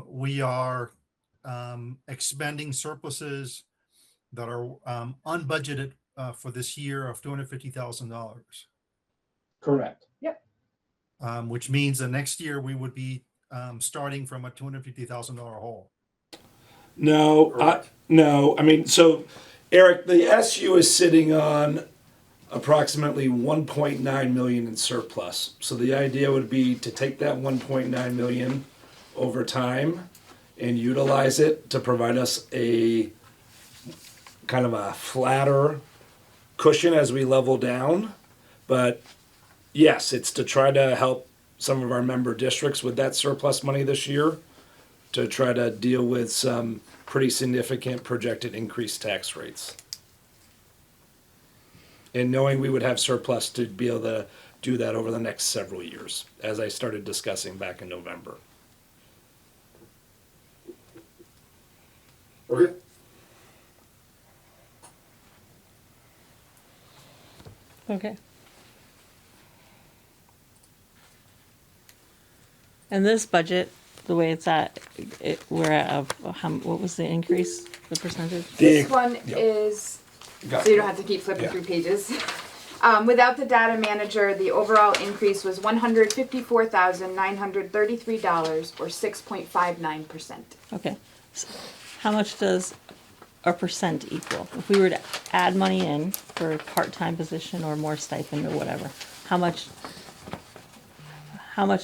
we are expending surpluses that are unbudgeted for this year of $250,000. Correct. Yep. Which means that next year we would be starting from a $250,000 hole. No, no. I mean, so Eric, the SU is sitting on approximately 1.9 million in surplus. So the idea would be to take that 1.9 million over time and utilize it to provide us a kind of a flatter cushion as we level down. But yes, it's to try to help some of our member districts with that surplus money this year to try to deal with some pretty significant projected increased tax rates. And knowing we would have surplus to be able to do that over the next several years, as I started discussing back in November. Okay. Okay. And this budget, the way it's at, we're at, what was the increase, the percentage? This one is, Got so you it. don't have to keep flipping Yeah. through pages. Without the data manager, the overall increase was $154,933, or 6.59%. Okay. So how much does a percent equal? If we were to add money in for a part-time position or more stipend or whatever, how much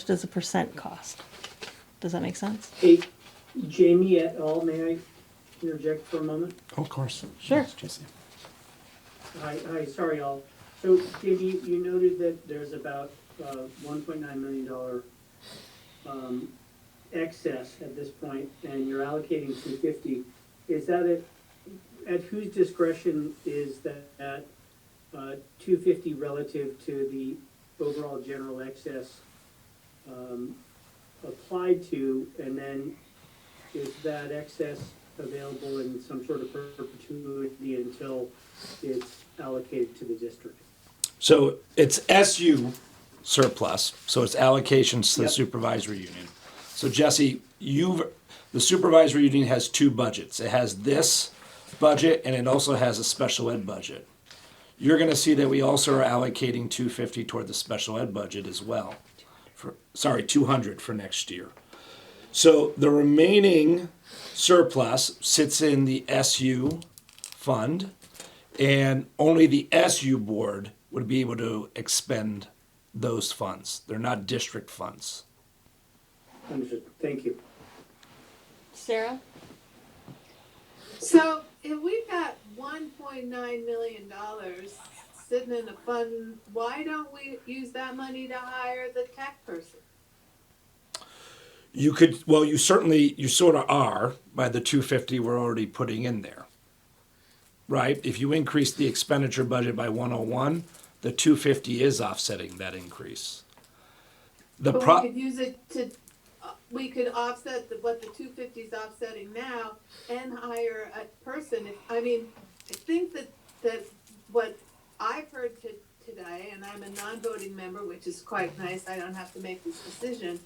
does a percent cost? Does that make sense? Hey, Jamie et al., may I interject for a moment? Oh, of course. Sure. Yes, Jesse. Hi, sorry all. So Jamie, you noted that there's about $1.9 million excess at this point, and you're allocating 250. Is that at whose discretion is that 250 relative to the overall general excess applied to, and then is that excess available in some sort of perpetuity until it's allocated to the district? So it's SU surplus, so it's allocations to the Yep. supervisory union. So Jesse, the supervisory union has two budgets. It has this budget and it also has a special ed budget. You're gonna see that we also are allocating 250 toward the special ed budget as well. 200 for next year. So the remaining surplus sits in the SU fund, and only the SU board would be able to expend those funds. They're not district funds. Understood. Thank you. Sarah? So if we've got $1.9 million sitting in a fund. Why don't we use that money to hire the tech person? You could, well, you sort of are by the 250 we're already putting in there. Right? If you increase the expenditure budget by 101, the 250 is offsetting that increase. But we could use it to, we could offset what the 250 is offsetting now and hire a person. I think that what I've heard today, and I'm a non-voting member, which is quite nice, I don't have to make this decision,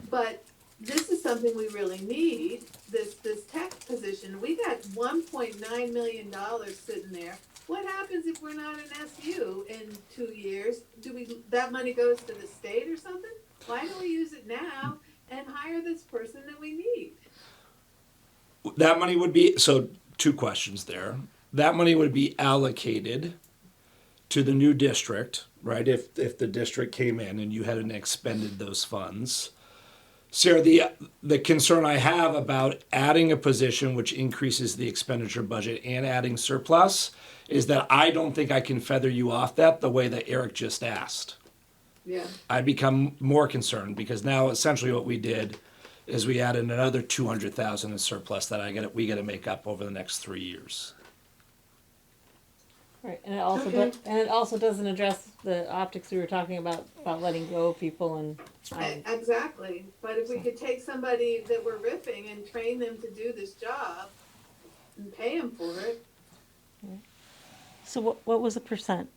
but this is something we really need, this tech position. We got $1.9 million sitting there. What happens if we're not an SU in 2 years? That money goes to the state or something? Why don't we use it now and hire this person that we need? That money would be, so 2 questions there. That money would be allocated to the new district, right? If the district came in and you hadn't expended those funds. Sarah, the concern I have about adding a position which increases the expenditure budget and adding surplus is that I don't think I can feather you off that the way that Eric just asked. Yeah. I become more concerned because now essentially what we did is we added another 200,000 in surplus that we got to make up over the next 3 years. Right, and it also doesn't address the optics we were talking about letting go of people and. Exactly, but if we could take somebody that we're ripping and train them to do this job and pay them for it. So what was the percent?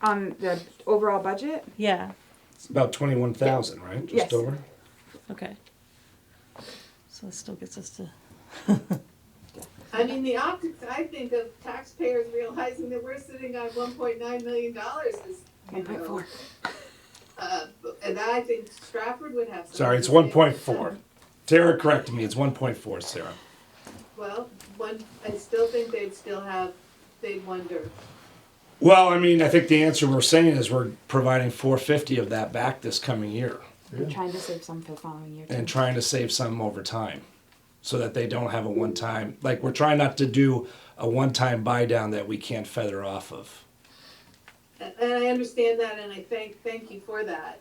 On the overall budget? Yeah. It's about 21,000, right? Just Yes. over. Okay. So this still gets us to. I mean, the optics, I think, of taxpayers realizing that we're sitting on $1.9 million is, and I think Stratford would have. Sorry, it's 1.4. Tara corrected me. It's 1.4, Sarah. Well, I still think they'd wonder. Well, I mean, I think the answer we're saying is we're providing 450 of that back this coming year. We're trying to save some for the following year. And trying to save some over time so that they don't have a one-time, like we're trying not to do a one-time buy down that we can't feather off of. And I understand that, and I thank you for that.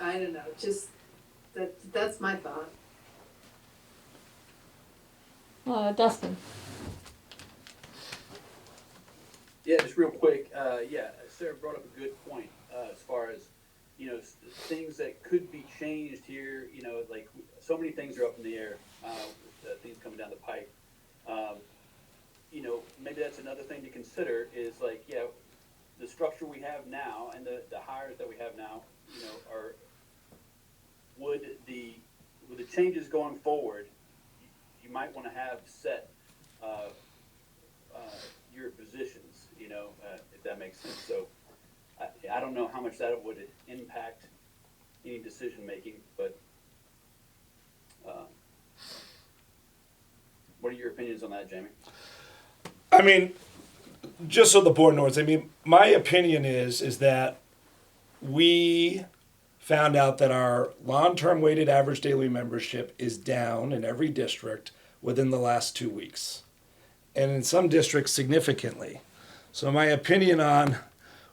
I don't know, just that's my thought. Dustin. Yeah, just real quick. Sarah brought up a good point as far as, things that could be changed here. Like so many things are up in the air. Things coming down the pipe. Maybe that's another thing to consider is like, the structure we have now and the hires that we have now, would the changes going forward, you might want to have set your positions, if that makes sense. So I don't know how much that would impact any decision making, but what are your opinions on that, Jamie? I mean, just so the board knows, my opinion is that we found out that our long-term weighted average daily membership is down in every district within the last 2 weeks, and in some districts significantly. So my opinion on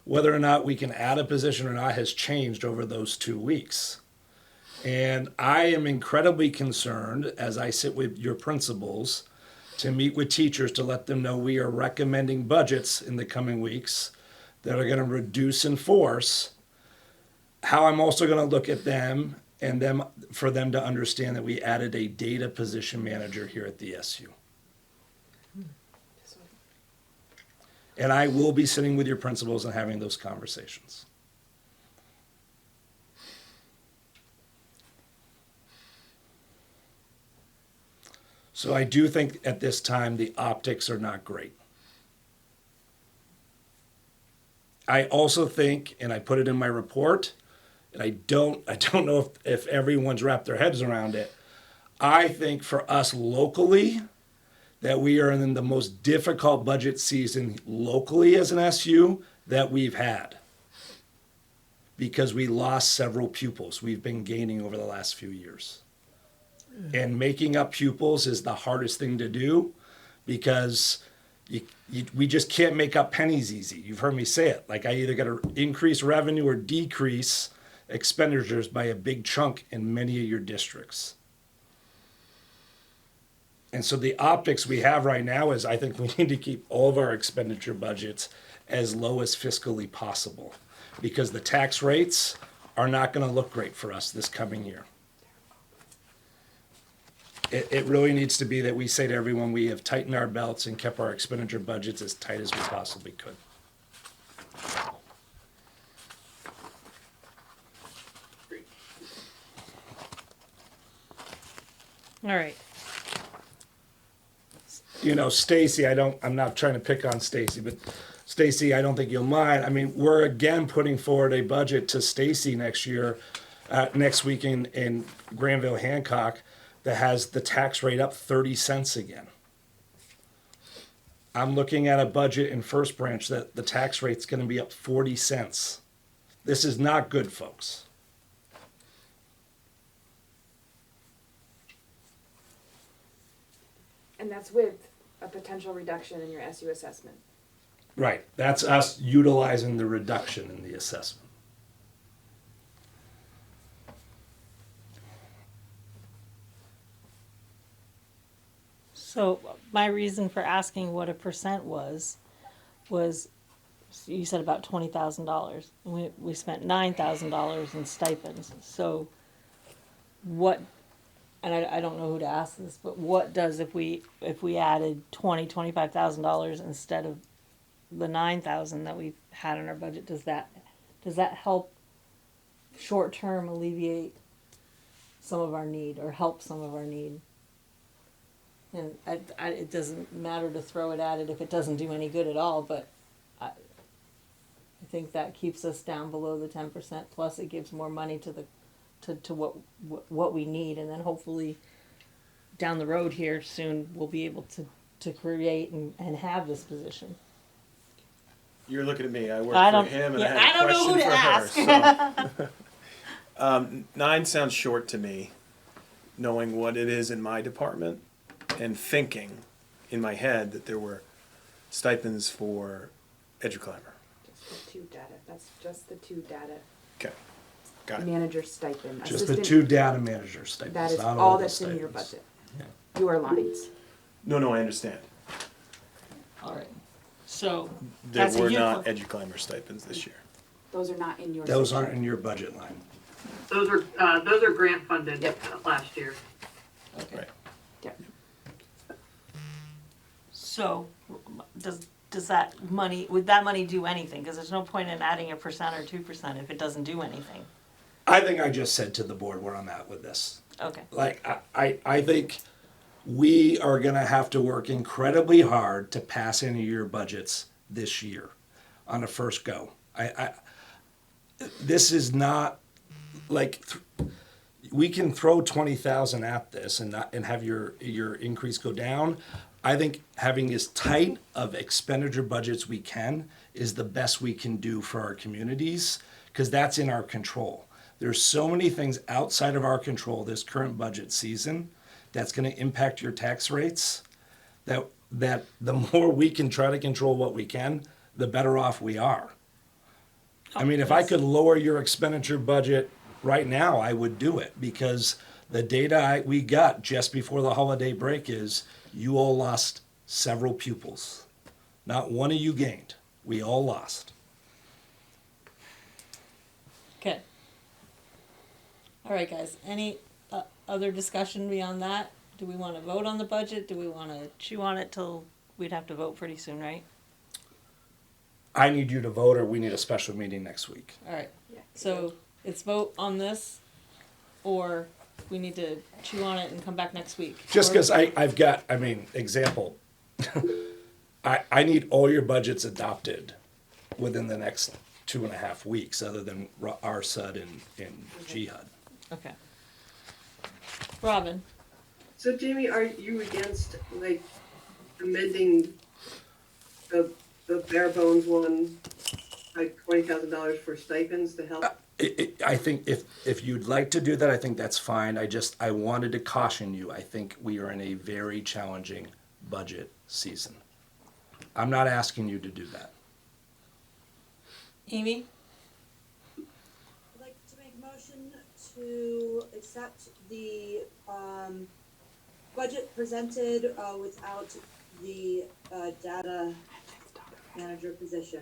whether or not we can add a position or not has changed over those 2 weeks. And I am incredibly concerned as I sit with your principals to meet with teachers to let them know we are recommending budgets in the coming weeks that are going to reduce in force. How I'm also going to look at them and for them to understand that we added a data position manager here at the SU. And I will be sitting with your principals and having those conversations. So I do think at this time the optics are not great. I also think, and I put it in my report, and I don't know if everyone's wrapped their heads around it. I think for us locally, that we are in the most difficult budget season locally as an SU that we've had. Because we lost several pupils we've been gaining over the last few years. And making up pupils is the hardest thing to do because we just can't make up pennies easy. You've heard me say it. Like I either got to increase revenue or decrease expenditures by a big chunk in many of your districts. And so the optics we have right now is I think we need to keep all of our expenditure budgets as low as fiscally possible because the tax rates are not going to look great for us this coming year. It really needs to be that we say to everyone we have tightened our belts and kept our expenditure budgets as tight as we possibly could. All right. You know, Stacy, I'm not trying to pick on Stacy, but Stacy, I don't think you'll mind. I mean, we're again putting forward a budget to Stacy next year, next week in Granville Hancock that has the tax rate up 30 cents again. I'm looking at a budget in First Branch that the tax rate's going to be up 40 cents. This is not good, folks. And that's with a potential reduction in your SU assessment. Right. That's us utilizing the reduction in the assessment. So my reason for asking what a percent was you said about $20,000. We spent $9,000 in stipends. So what, and I don't know who to ask this, but what does if we added $25,000 instead of the $9,000 that we've had in our budget, does that help short term alleviate some of our need or help some of our need? And it doesn't matter to throw it at it if it doesn't do any good at all, but I think that keeps us down below the 10%. Plus, it gives more money to what we need, and then hopefully down the road here soon we'll be able to create and have this position. You're looking at me. I work I for don't- him, and yeah, I had a I don't know question who to for her. So. 9 sounds short to me, knowing what it is in my department, and thinking in my head that there were stipends for EduClimber. Just the two data. That's just the two data. Okay, got it. Manager stipend. Just the assistant- 2 data manager stipends. That is not all the that's in your stipends. budget. Yeah. Your lines. No, I understand. All right. So There that's a were year not for- EduClimber stipends this year. Those are not in your. Those section. aren't in your budget line. Those are grant funded last year. Okay. Right. Yep. So does that money, would that money do anything? Because there's no point in adding 1% or 2% if it doesn't do anything. I think I just said to the board where I'm at with this. Okay. Like, I think we are going to have to work incredibly hard to pass any of your budgets this year on a first go. This is not like we can throw 20,000 at this and have your increase go down. I think having as tight of expenditure budgets we can is the best we can do for our communities because that's in our control. There's so many things outside of our control this current budget season that's going to impact your tax rates that the more we can try to control what we can, the better off we are. I mean, if I could lower your expenditure budget right now, I would do it because the data we got just before the holiday break is you all lost several pupils. Not one of you gained. We all lost. Okay. All right, guys. Any other discussion beyond that? Do we want to vote on the budget? Do we want to chew on it till we'd have to vote pretty soon, right? I need you to vote or we need a special meeting next week. All right. So it's vote on this or we need to chew on it and come back next week. Just because I've got, example, I need all your budgets adopted within the next 2.5 weeks, other than RSUD and GHUD. Okay. Robin. So Jamie, are you against like amending the bare bones one, like $20,000 for stipends to help? I think if you'd like to do that, I think that's fine. I wanted to caution you. I think we are in a very challenging budget season. I'm not asking you to do that. Amy? I'd like to make a motion to accept the budget presented without the data manager position.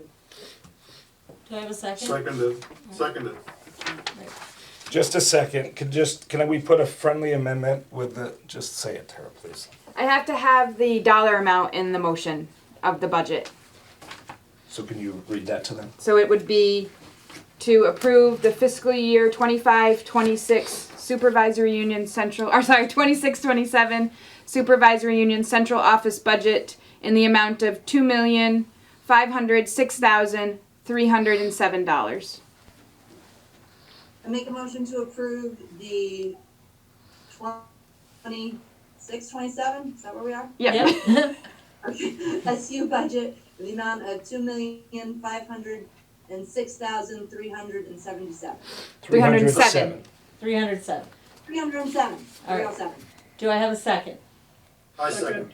Do I have a second? Seconded. Just a second. Can we put a friendly amendment with the? Just say it, Tara, please. I have to have the dollar amount in the motion of the budget. So can you read that to them? So it would be to approve the fiscal year 25-26 Supervisory Union Central, 26-27 Supervisory Union Central Office budget in the amount of $2,506,307. I make a motion to approve the 26-27, is that where we are? Yep. Okay, SU budget for the amount of $2,506,377. 307. 307. 307. All right. Do I have a second? I second.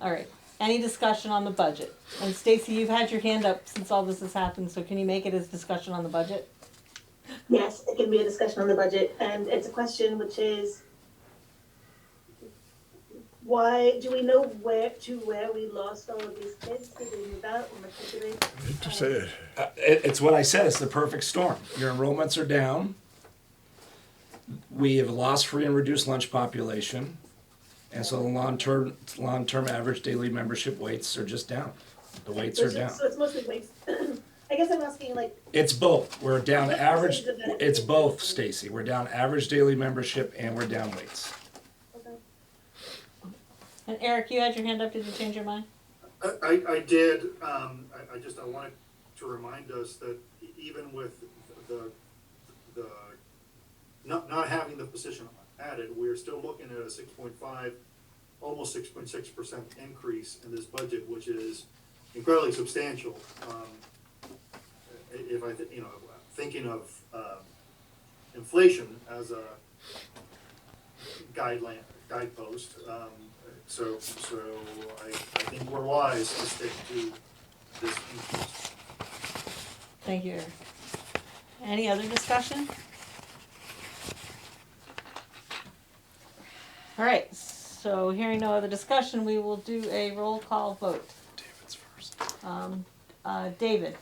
All right. Any discussion on the budget? And Stacy, you've had your hand up since all this has happened, so can you make it as discussion on the budget? Yes, it can be a discussion on the budget, and it's a question which is, why do we know where we lost all of these kids? Did they move out or matriculate? It's what I said. It's the perfect storm. Your enrollments are down. We have lost free and reduced lunch population, and so the long-term average daily membership weights are just down. The weights are down. So it's mostly weights. I guess I'm asking, like. It's both. We're down average. It's both, Stacy. We're down average daily membership and we're down weights. Okay. And Eric, you had your hand up. Did you change your mind? I did. I wanted to remind us that even with the not having the position added, we're still looking at a 6.5, almost 6.6% increase in this budget, which is incredibly substantial. If thinking of inflation as a guidepost, so I think we're wise to stick to this increase. Thank you, Eric. Any other discussion? All right, so hearing no other discussion, we will do a roll call vote. David's first. David.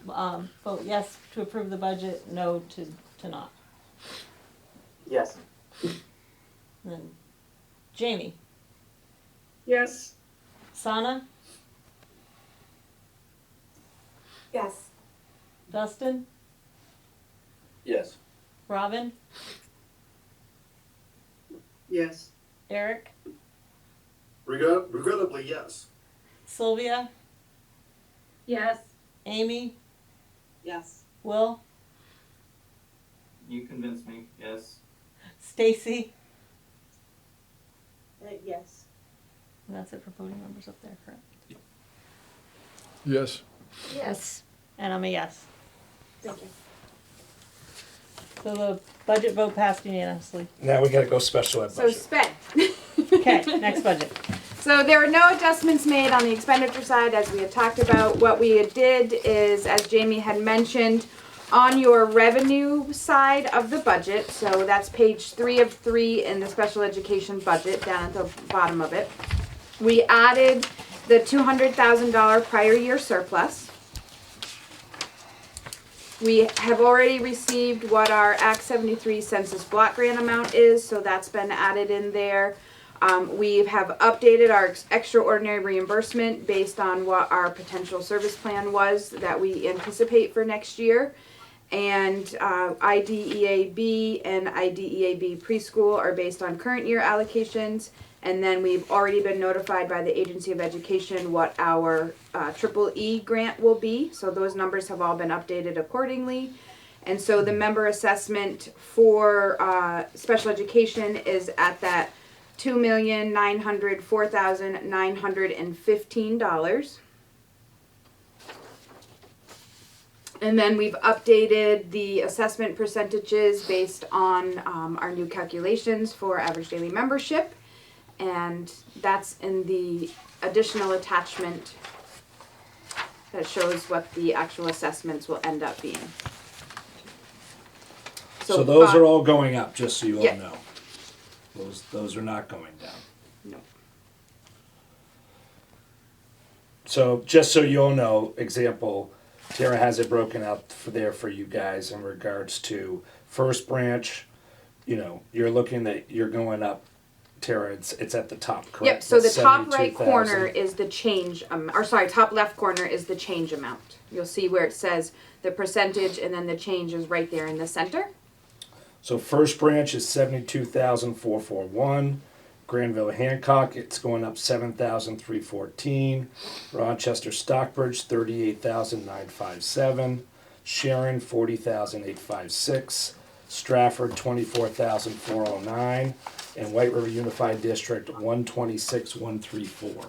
Vote yes to approve the budget, no to not. Yes. And then Jamie. Yes. Sana. Yes. Dustin. Yes. Robin. Yes. Eric. Regrettably, yes. Sylvia. Yes. Amy. Yes. Will. You convinced me, yes. Stacy. Yes. And that's it for voting members up there, correct? Yes. Yes. And I'm a yes. Thank you. So the budget vote passed unanimously. Now we gotta go special ed So budget. sped. Okay, next budget. So there were no adjustments made on the expenditure side, as we had talked about. What we did is, as Jamie had mentioned, on your revenue side of the budget, so that's page 3 of 3 in the special education budget, down at the bottom of it, we added the $200,000 prior year surplus. We have already received what our Act 73 census block grant amount is, so that's been added in there. We have updated our extraordinary reimbursement based on what our potential service plan was that we anticipate for next year. And IDEAB and IDEAB preschool are based on current year allocations. And then we've already been notified by the Agency of Education what our Triple E grant will be. So those numbers have all been updated accordingly. And so the member assessment for special education is at that $2,904,915. And then we've updated the assessment percentages based on our new calculations for average daily membership. And that's in the additional attachment that shows what the actual assessments will end up being. So those five- are all going up, just so you all Yeah. know. Those are not going down. No. So just so you all know, example, Tara has it broken out for you guys in regards to first branch. You know, you're looking at, you're going up, Tara, it's at the top, correct? Yep, so the That's top right 72,000. corner is the change, or sorry, top left corner is the change amount. You'll see where it says the percentage and then the change is right there in the center. So first branch is 72,441. Granville Hancock, it's going up 7,314. Rochester Stockbridge, 38,957. Sharon, 40,856. Stratford, 24,409. And White River Unified District, 126,134.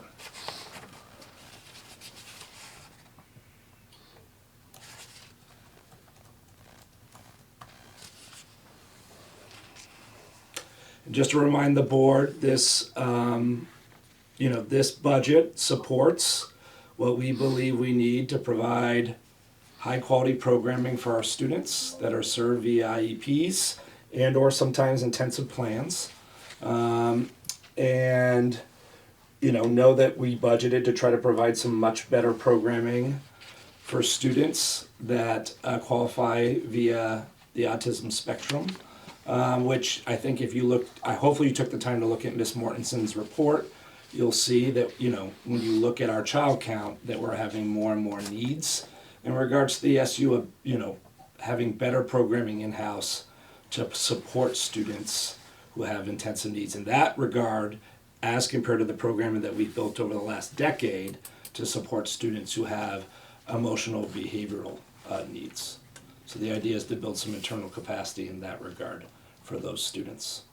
Just to remind the board, this, this budget supports what we believe we need to provide high-quality programming for our students that are served via IEPs and or sometimes intensive plans. Know that we budgeted to try to provide some much better programming for students that qualify via the autism spectrum. Which I think if you look, hopefully you took the time to look at Ms. Mortenson's report, you'll see that, when you look at our child count, that we're having more and more needs in regards to the SU of, having better programming in-house to support students who have intensive needs in that regard, as compared to the programming that we've built over the last decade to support students who have emotional behavioral needs. So the idea is to build some internal capacity in that regard for those students.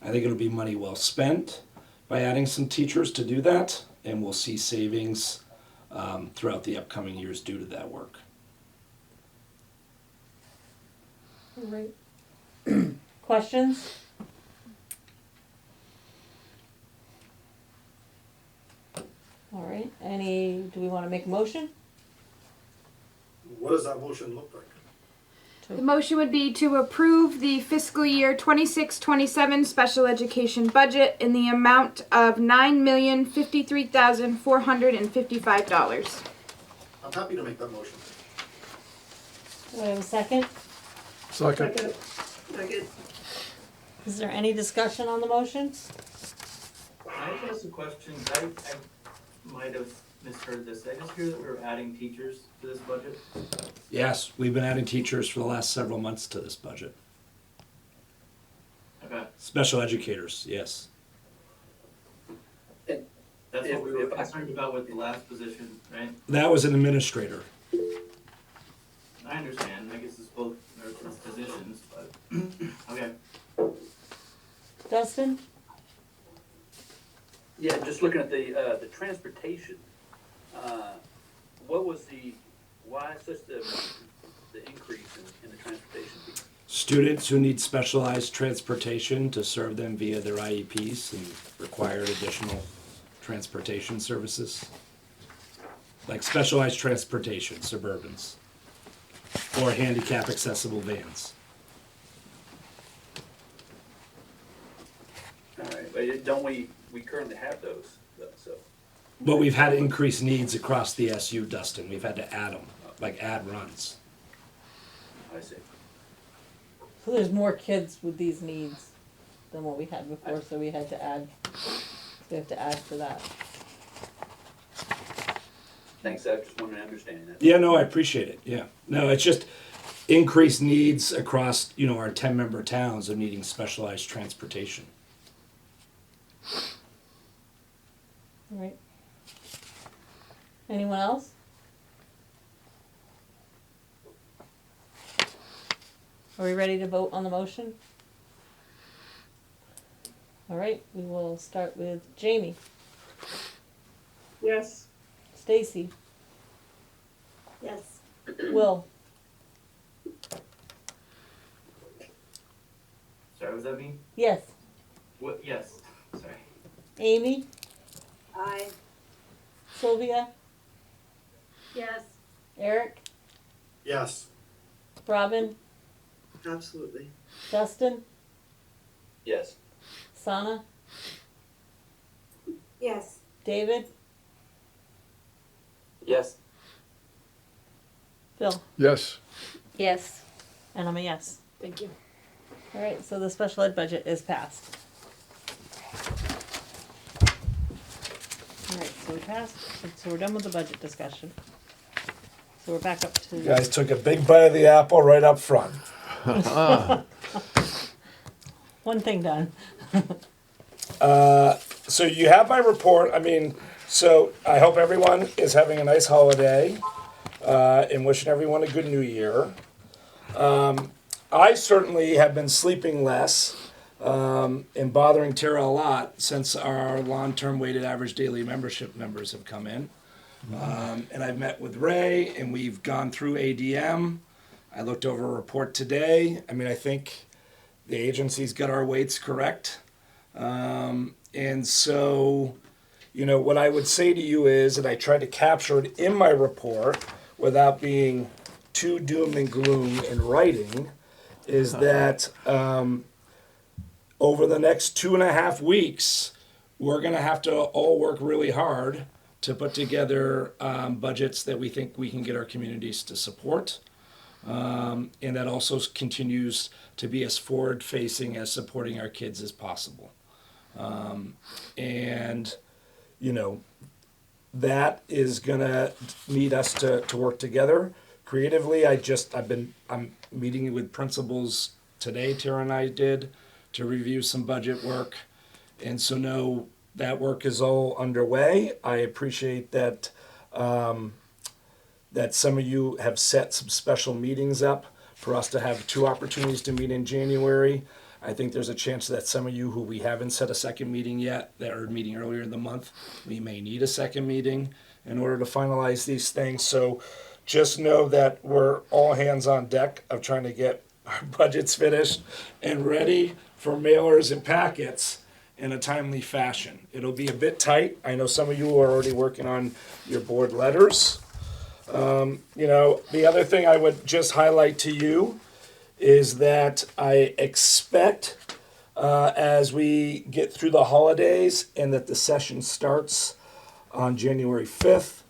I think it'll be money well spent by adding some teachers to do that, and we'll see savings throughout the upcoming years due to that work. All right. Questions? All right, do we want to make a motion? What does that motion look like? The motion would be to approve the fiscal year 26-27 special education budget in the amount of $9,053,455. I'm happy to make that motion. Do I have a second? Second. Second. Is there any discussion on the motion? Can I just ask a question? I might have misheard this. Did I just hear that we were adding teachers to this budget? Yes, we've been adding teachers for the last several months to this budget. Okay. Special educators, yes. That's what we were concerned about with the last position, right? That was an administrator. I understand. I guess it's both it's positions, but okay. Dustin? Yeah, just looking at the transportation, why such the increase in the transportation fee? Students who need specialized transportation to serve them via their IEPs and required additional transportation services. Like specialized transportation, Suburbans, or handicap accessible vans. All right, but don't we currently have those, so. But we've had increased needs across the SU, Dustin. We've had to add them, like add runs. I see. So there's more kids with these needs than what we had before, so we have to add for that. Thanks, I just wanted to understand that. Yeah, no, I appreciate it. Yeah. No, it's just increased needs across, our 10-member towns of needing specialized transportation. All right. Anyone else? Are we ready to vote on the motion? All right, we will start with Jamie. Yes. Stacy. Yes. Will. Sorry, was that me? Yes. What? Yes. Sorry. Amy, Aye. Sylvia, Yes. Eric, Yes. Robin, Absolutely. Dustin, Yes. Sana, Yes. David, Yes. Phil. Yes. Yes. And I'm a yes. Thank you. All right, so the special ed budget is passed. All right, so we passed, so we're done with the budget discussion. So we're back up to. You guys took a big bite of the apple right up front. One thing done. So you have my report. I mean, so I hope everyone is having a nice holiday and wishing everyone a good new year. I certainly have been sleeping less and bothering Tara a lot since our long-term weighted average daily membership numbers have come in. And I've met with Ray and we've gone through ADM. I looked over a report today. I mean, I think the agency's got our weights correct. And so, you know, what I would say to you is, and I tried to capture it in my report without being too doom and gloom in writing, is that over the next 2.5 weeks, we're going to have to all work really hard to put together budgets that we think we can get our communities to support. And that also continues to be as forward-facing as supporting our kids as possible. And, you know, that is gonna need us to work together creatively. I'm meeting with principals today, Tara and I did, to review some budget work. And so no, that work is all underway. I appreciate that, that some of you have set some special meetings up for us to have 2 opportunities to meet in January. I think there's a chance that some of you who we haven't set a second meeting yet, that are meeting earlier in the month, we may need a second meeting in order to finalize these things. So just know that we're all hands on deck of trying to get our budgets finished and ready for mailers and packets in a timely fashion. It'll be a bit tight. I know some of you are already working on your board letters. You know, the other thing I would just highlight to you is that I expect as we get through the holidays and that the session starts on January 5th,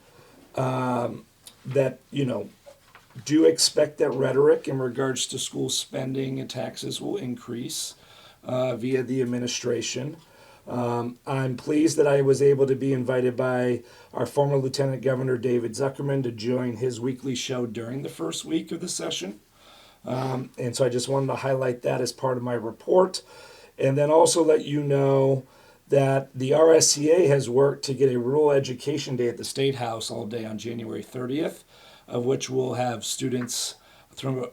that, you know, do expect that rhetoric in regards to school spending and taxes will increase via the administration. I'm pleased that I was able to be invited by our former Lieutenant Governor David Zuckerman to join his weekly show during the first week of the session. And so I just wanted to highlight that as part of my report. And then also let you know that the RSCA has worked to get a rural education day at the State House all day on January 30th, of which we'll have students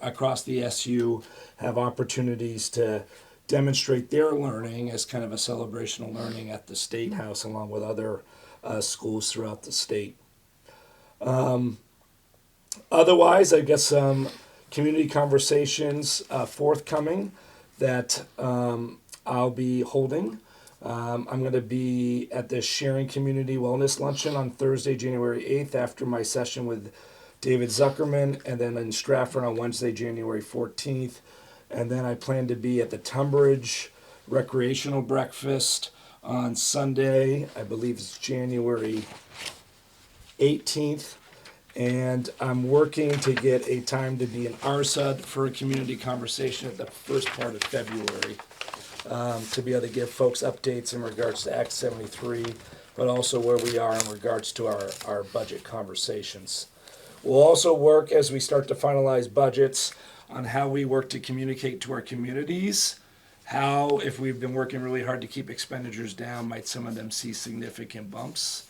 across the SU have opportunities to demonstrate their learning as kind of a celebration of learning at the State House along with other schools throughout the state. Otherwise, I guess community conversations forthcoming that I'll be holding. I'm going to be at the Sharing Community Wellness Luncheon on Thursday, January 8th after my session with David Zuckerman, and then in Stratford on Wednesday, January 14th. And then I plan to be at the Tunbridge Recreational Breakfast on Sunday, I believe it's January 18th. And I'm working to get a time to be in ARSUD for a community conversation at the first part of February, to be able to give folks updates in regards to Act 73, but also where we are in regards to our budget conversations. We'll also work as we start to finalize budgets on how we work to communicate to our communities, how, if we've been working really hard to keep expenditures down, might some of them see significant bumps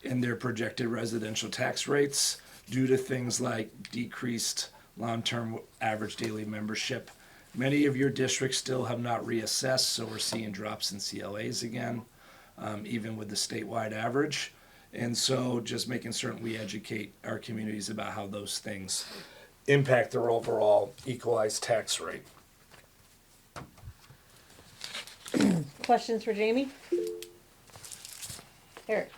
in their projected residential tax rates due to things like decreased long-term average daily membership. Many of your districts still have not reassessed, so we're seeing drops in CLAs again, even with the statewide average. And so just making certain we educate our communities about how those things impact their overall equalized tax rate. Questions for Jamie? Eric.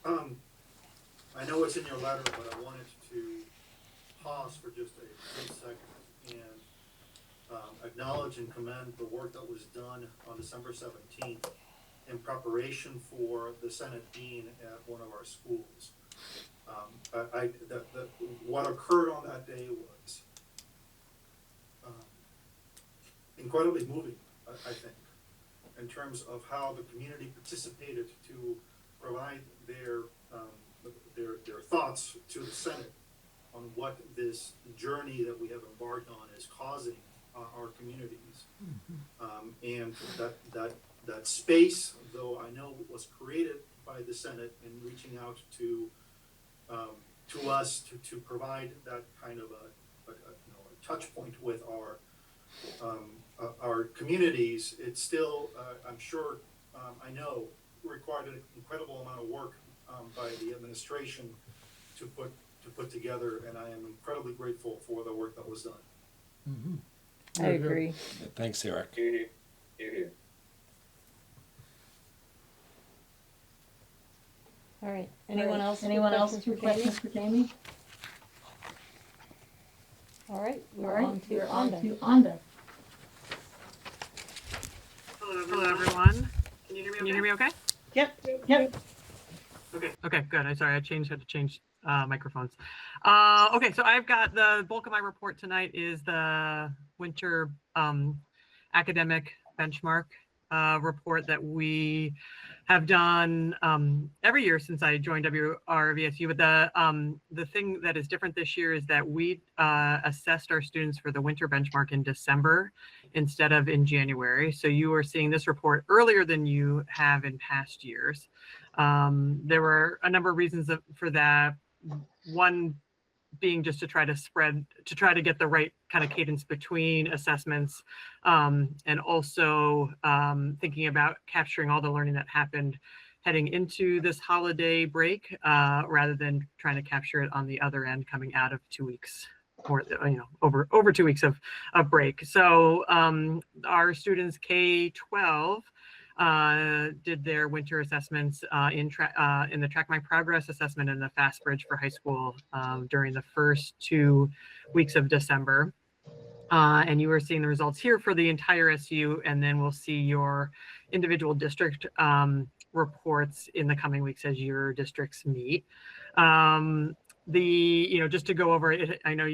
I know it's in your letter, but I wanted to pause for just a brief second and acknowledge and commend the work that was done on December 17th in preparation for the Senate Dean at one of our schools. What occurred on that day was incredibly moving, I think, in terms of how the community participated to provide their thoughts to the Senate on what this journey that we have embarked on is causing our communities. And that space, though I know was created by the Senate in reaching out to us to provide that kind of a touch point with our communities, it's still, I'm sure, I know, required an incredible amount of work by the administration to put together, and I am incredibly grateful for the work that was done. I agree. Yeah, thanks, Eric. All right. Anyone else? Anyone else? Two questions for Jamie? All right. All right, we're on to Onda. Hello, everyone. Can you hear me okay? Yep. Okay, good. I'm sorry, had to change microphones. Okay, so I've got the bulk of my report tonight is the winter academic benchmark report that we have done every year since I joined WVRSU. But the thing that is different this year is that we assessed our students for the winter benchmark in December instead of in January. So you are seeing this report earlier than you have in past years. There were a number of reasons for that. One being just to try to get the right kind of cadence between assessments, and also thinking about capturing all the learning that happened heading into this holiday break, rather than trying to capture it on the other end coming out of 2 weeks or over 2 weeks of break. So our students K-12 did their winter assessments in the Track My Progress assessment and the Fast Bridge for high school during the first 2 weeks of December. And you are seeing the results here for the entire SU, and then we'll see your individual district reports in the coming weeks as your districts meet. Just to go over it, I know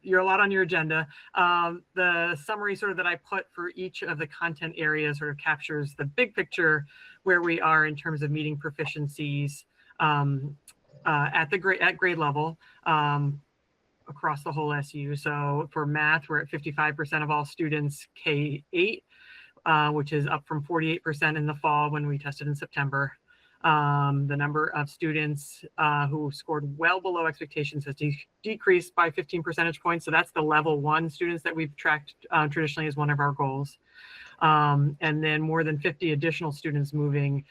you're a lot on your agenda. The summary sort of that I put for each of the content areas sort of captures the big picture where we are in terms of meeting proficiencies at grade level across the whole SU. So for math, we're at 55% of all students K-8, which is up from 48% in the fall when we tested in September. The number of students who scored well below expectations has decreased by 15 percentage points. So that's the level 1 students that we've tracked traditionally as one of our goals. And then more than 50 additional students moving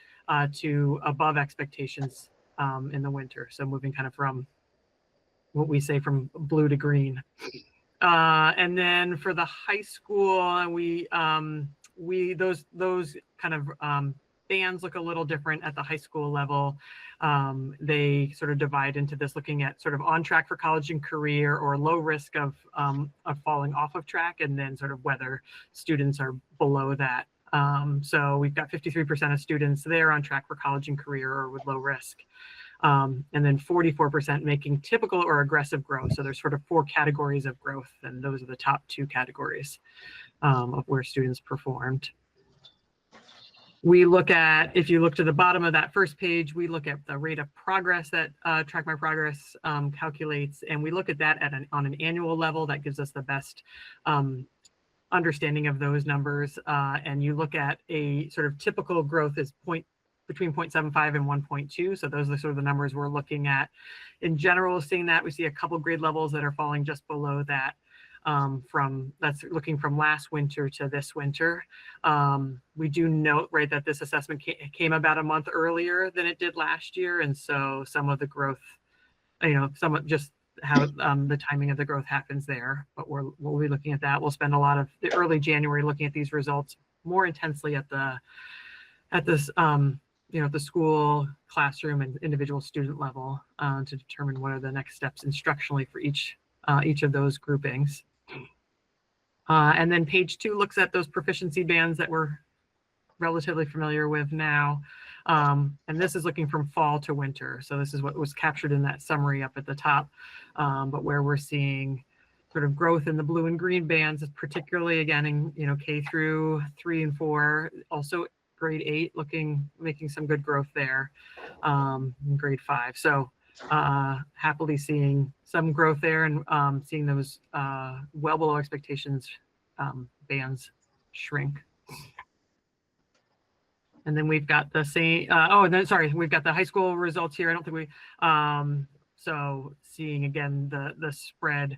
to above expectations in the winter. So moving kind of from what we say from blue to green. And then for the high school, those kind of bands look a little different at the high school level. They sort of divide into this, looking at sort of on track for college and career or low risk of falling off of track, and then sort of whether students are below that. So we've got 53% of students there on track for college and career or with low risk. And then 44% making typical or aggressive growth. So there's sort of 4 categories of growth, and those are the top 2 categories of where students performed. We look at, if you look to the bottom of that first page, we look at the rate of progress that Track My Progress calculates, and we look at that on an annual level. That gives us the best understanding of those numbers. And you look at a sort of typical growth is between 0.75 and 1.2. So those are sort of the numbers we're looking at. In general, seeing that, we see a couple grade levels that are falling just below that. That's looking from last winter to this winter. We do note, right, that this assessment came about a month earlier than it did last year. And so some of the growth, somewhat just how the timing of the growth happens there, but we'll be looking at that. We'll spend a lot of the early January looking at these results more intensely at this at the school, classroom, and individual student level to determine what are the next steps instructionally for each of those groupings. And then page 2 looks at those proficiency bands that we're relatively familiar with now. And this is looking from fall to winter. So this is what was captured in that summary up at the top, but where we're seeing sort of growth in the blue and green bands, particularly again in K through 3 and 4, also grade 8 making some good growth there, in grade 5. So happily seeing some growth there and seeing those well below expectations bands shrink. And then we've got the same, we've got the high school results here. I don't think we, so seeing again the spread,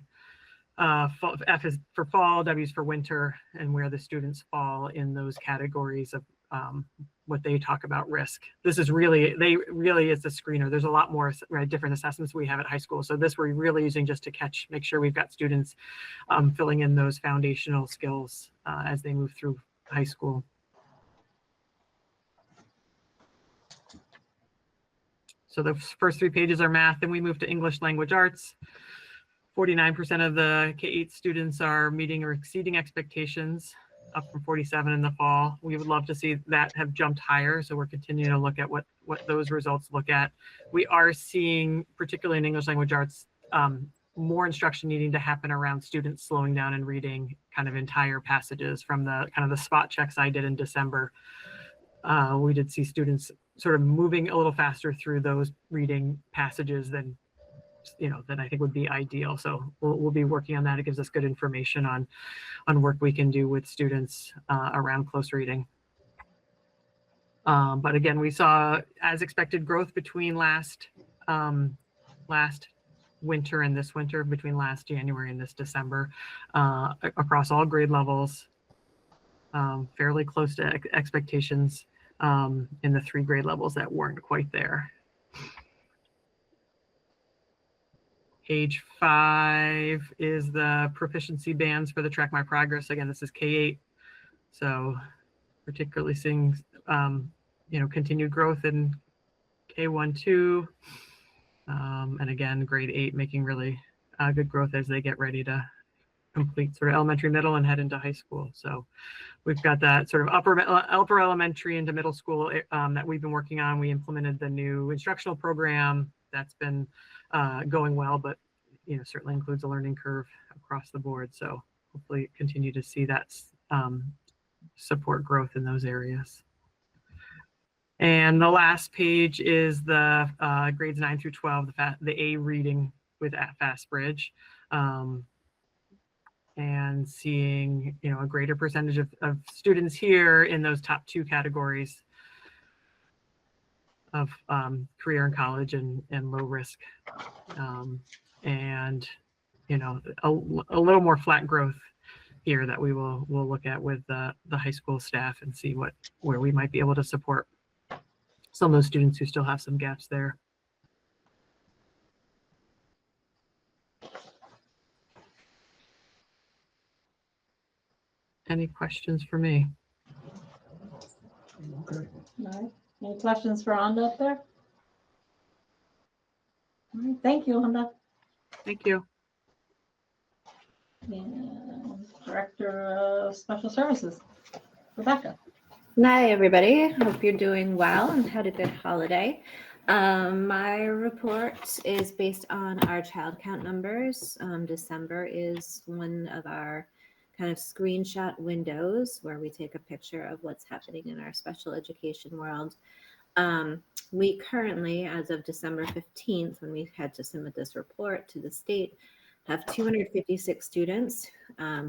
F is for fall, W is for winter, and where the students fall in those categories of what they talk about risk. This is really, it's the screener. There's a lot more different assessments we have at high school. So this we're really using just to make sure we've got students filling in those foundational skills as they move through high school. So the first 3 pages are math, then we move to English language arts. 49% of the K-8 students are meeting or exceeding expectations, up from 47 in the fall. We would love to see that have jumped higher, so we're continuing to look at what those results look at. We are seeing, particularly in English language arts, more instruction needing to happen around students slowing down and reading kind of entire passages from the kind of the spot checks I did in December. We did see students sort of moving a little faster through those reading passages than I think would be ideal. So we'll be working on that. It gives us good information on work we can do with students around close reading. But again, we saw as expected growth between last winter and this winter, between last January and this December, across all grade levels, fairly close to expectations in the 3 grade levels that weren't quite there. Page 5 is the proficiency bands for the Track My Progress. Again, this is K-8. So particularly seeing, continued growth in K1, 2. And again, grade 8 making really good growth as they get ready to complete sort of elementary, middle, and head into high school. So we've got that sort of upper elementary into middle school that we've been working on. We implemented the new instructional program that's been going well, but certainly includes a learning curve across the board. So hopefully continue to see that support growth in those areas. And the last page is the grades 9 through 12, the A reading with FastBridge. And seeing a greater percentage of students here in those top 2 categories of career and college and low risk, and a little more flat growth here that we'll look at with the high school staff and see where we might be able to support some of those students who still have some gaps there. Any questions for me? Okay. All right. Any questions for Onda up there? All right. Thank you, Onda. Thank you. And Director of Special Services, Rebecca. Hi, everybody. Hope you're doing well and had a good holiday. My report is based on our child count numbers. December is one of our kind of screenshot windows where we take a picture of what's happening in our special education world. We currently, as of December 15th, when we had to submit this report to the state, have 256 students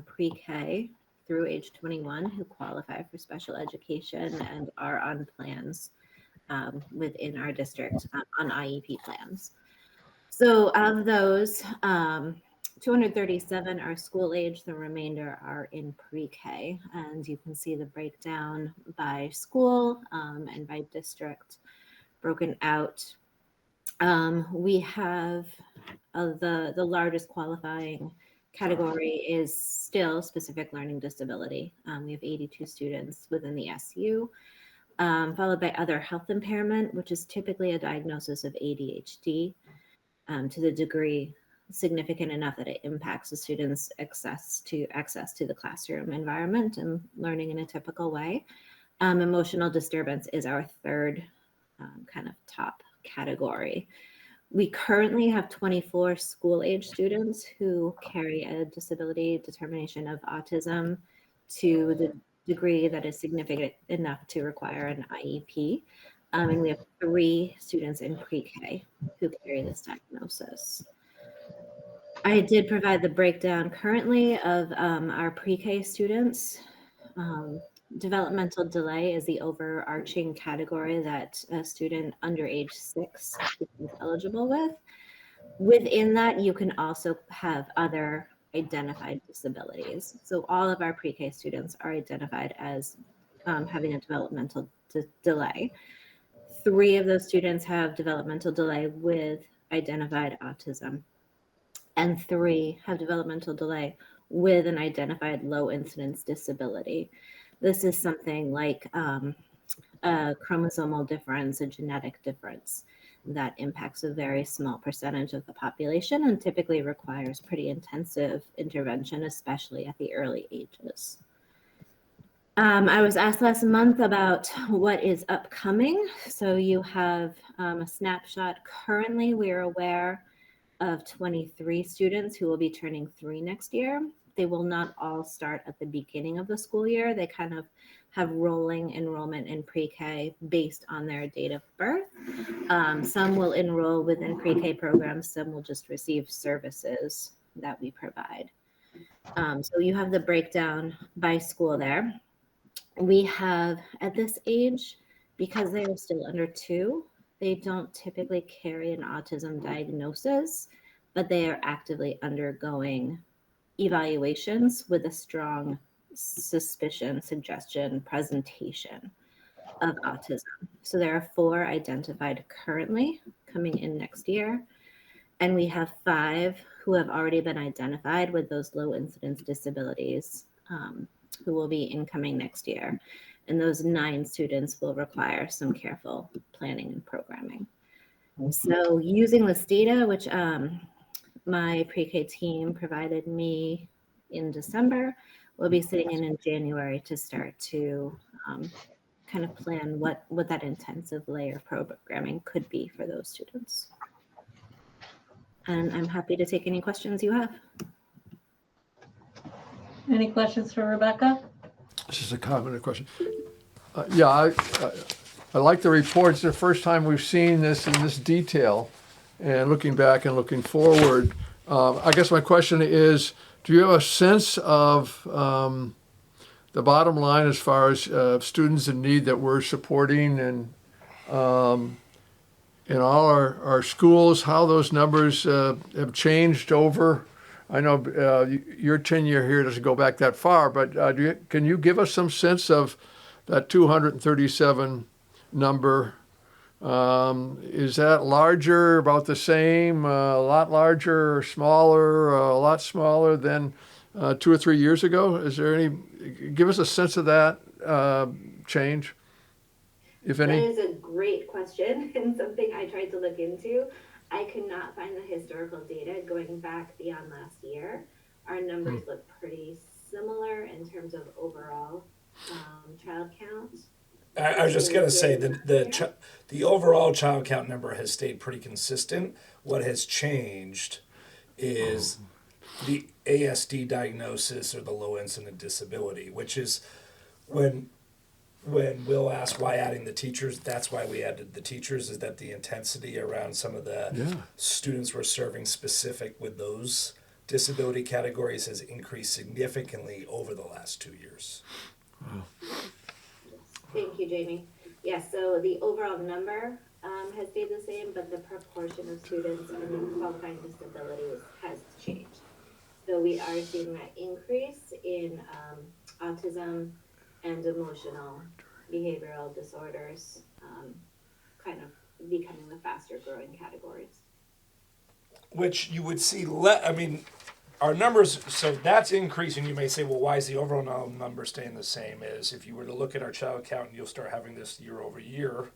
pre-K through age 21 who qualify for special education and are on plans within our district on IEP plans. So of those, 237 are school age, the remainder are in pre-K, and you can see the breakdown by school and by district broken out. We have the largest qualifying category is still specific learning disability. We have 82 students within the SU. followed by other health impairment, which is typically a diagnosis of ADHD, to the degree significant enough that it impacts the students' access to the classroom environment and learning in a typical way. Emotional disturbance is our third kind of top category. We currently have 24 school-age students who carry a disability determination of autism to the degree that is significant enough to require an IEP. And we have 3 students in pre-K who carry this diagnosis. I did provide the breakdown currently of our pre-K students. Developmental delay is the overarching category that a student under age 6 becomes eligible with. Within that, you can also have other identified disabilities. So all of our pre-K students are identified as having a developmental delay. 3 of those students have developmental delay with identified autism, and 3 have developmental delay with an identified low incidence disability. This is something like a chromosomal difference, a genetic difference that impacts a very small percentage of the population and typically requires pretty intensive intervention, especially at the early ages. I was asked last month about what is upcoming. So you have a snapshot. Currently, we are aware of 23 students who will be turning 3 next year. They will not all start at the beginning of the school year. They kind of have rolling enrollment in pre-K based on their date of birth. Some will enroll within pre-K programs. Some will just receive services that we provide. So you have the breakdown by school there. We have, at this age, because they are still under 2, they don't typically carry an autism diagnosis, but they are actively undergoing evaluations with a strong suspicion, suggestion, presentation of autism. So there are 4 identified currently coming in next year, and we have 5 who have already been identified with those low incidence disabilities who will be incoming next year. And those 9 students will require some careful planning and programming. So using this data, which my pre-K team provided me in December, we'll be sitting in January to start to kind of plan what that intensive layer programming could be for those students. And I'm happy to take any questions you have. Any questions for Rebecca? This is a comment or question. Yeah, I like the report. It's the first time we've seen this in this detail. And looking back and looking forward, I guess my question is, do you have a sense of the bottom line as far as students in need that we're supporting and in all our schools, how those numbers have changed over? I know your tenure here doesn't go back that far, but can you give us some sense of that 237 number? Is that larger, about the same, a lot larger, smaller, a lot smaller than 2 or 3 years ago? Is there any, give us a sense of that change, if any? That is a great question and something I tried to look into. I could not find the historical data going back beyond last year. Our numbers look pretty similar in terms of overall child count. I was just gonna say that the overall child count number has stayed pretty consistent. What has changed is the ASD diagnosis, or the low incident disability, which is when Will asked why adding the teachers, that's why we added the teachers, is that the intensity around some of the students we're serving specific with those disability categories has increased significantly over the last 2 years. Wow. Thank you, Jamie. Yes, so the overall number has stayed the same, but the proportion of students with qualifying disabilities has changed. So we are seeing that increase in autism and emotional behavioral disorders kind of becoming the faster growing categories. Which you would see, our numbers, so that's increasing. You may say, well, why is the overall number staying the same? Is if you were to look at our child count, and you'll start having this year over year,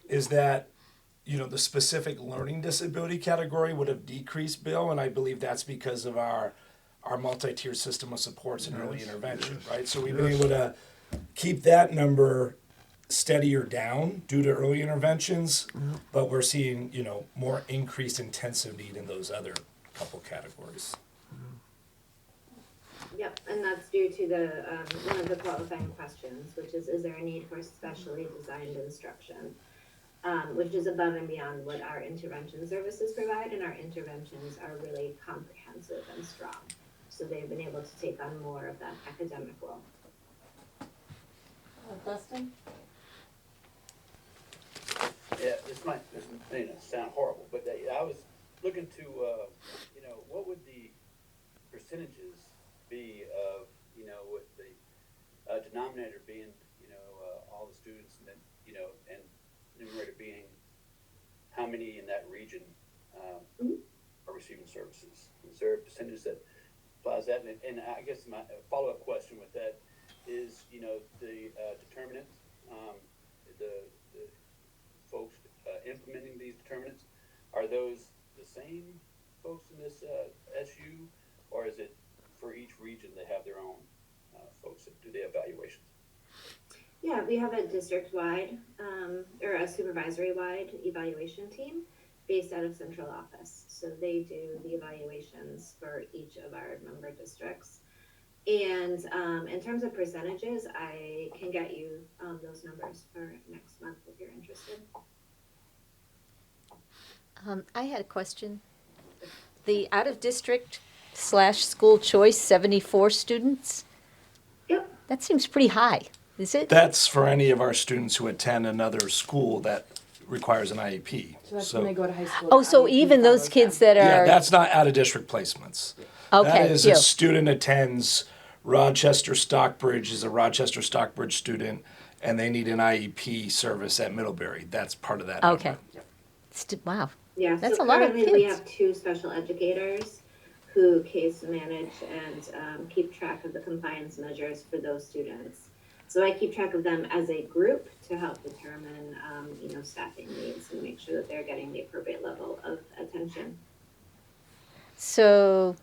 is that, you know, the specific learning disability category would have decreased, Bill, and I believe that's because of our multi-tiered system of supports and early intervention, right? So we've been able to keep that number steadier down due to early interventions, but we're seeing, you know, more increased intensive need in those other couple categories. Yep, and that's due to the one of the qualifying questions, which is there a need for specially designed instruction, which is above and beyond what our intervention services provide, and our interventions are really comprehensive and strong. So they've been able to take on more of that academic role. Dustin? Yeah, this might sound horrible, but I was looking to, you know, what would the percentages be of, you know, with the denominator being, you know, all the students, and then, you know, and numerator being how many in that region are receiving services? Is there a percentage that applies that? And I guess my follow-up question with that is, you know, the determinants, the folks implementing these determinants, are those the same folks in this SU, or is it for each region they have their own folks that do the evaluations? Yeah, we have a district-wide or a supervisory-wide evaluation team based out of central office. So they do the evaluations for each of our member districts. And in terms of percentages, I can get you those numbers for next month if you're interested. I had a question. The out-of-district / school choice, 74 students? Yep. That seems pretty high, is it? That's for any of our students who attend another school that requires an IEP. So that's when they go to high school. Oh, so even those kids that Yeah, are, that's not out-of-district placements. Okay, That is phew. a student attends Rochester Stockbridge, is a Rochester Stockbridge student, and they need an IEP service at Middlebury. That's part of that number. okay. Wow. Yeah, That's so a lot of currently we kids. have 2 special educators who case manage and keep track of the compliance measures for those students. So I keep track of them as a group to help determine, you know, staffing needs and make sure that they're getting the appropriate level of attention. So,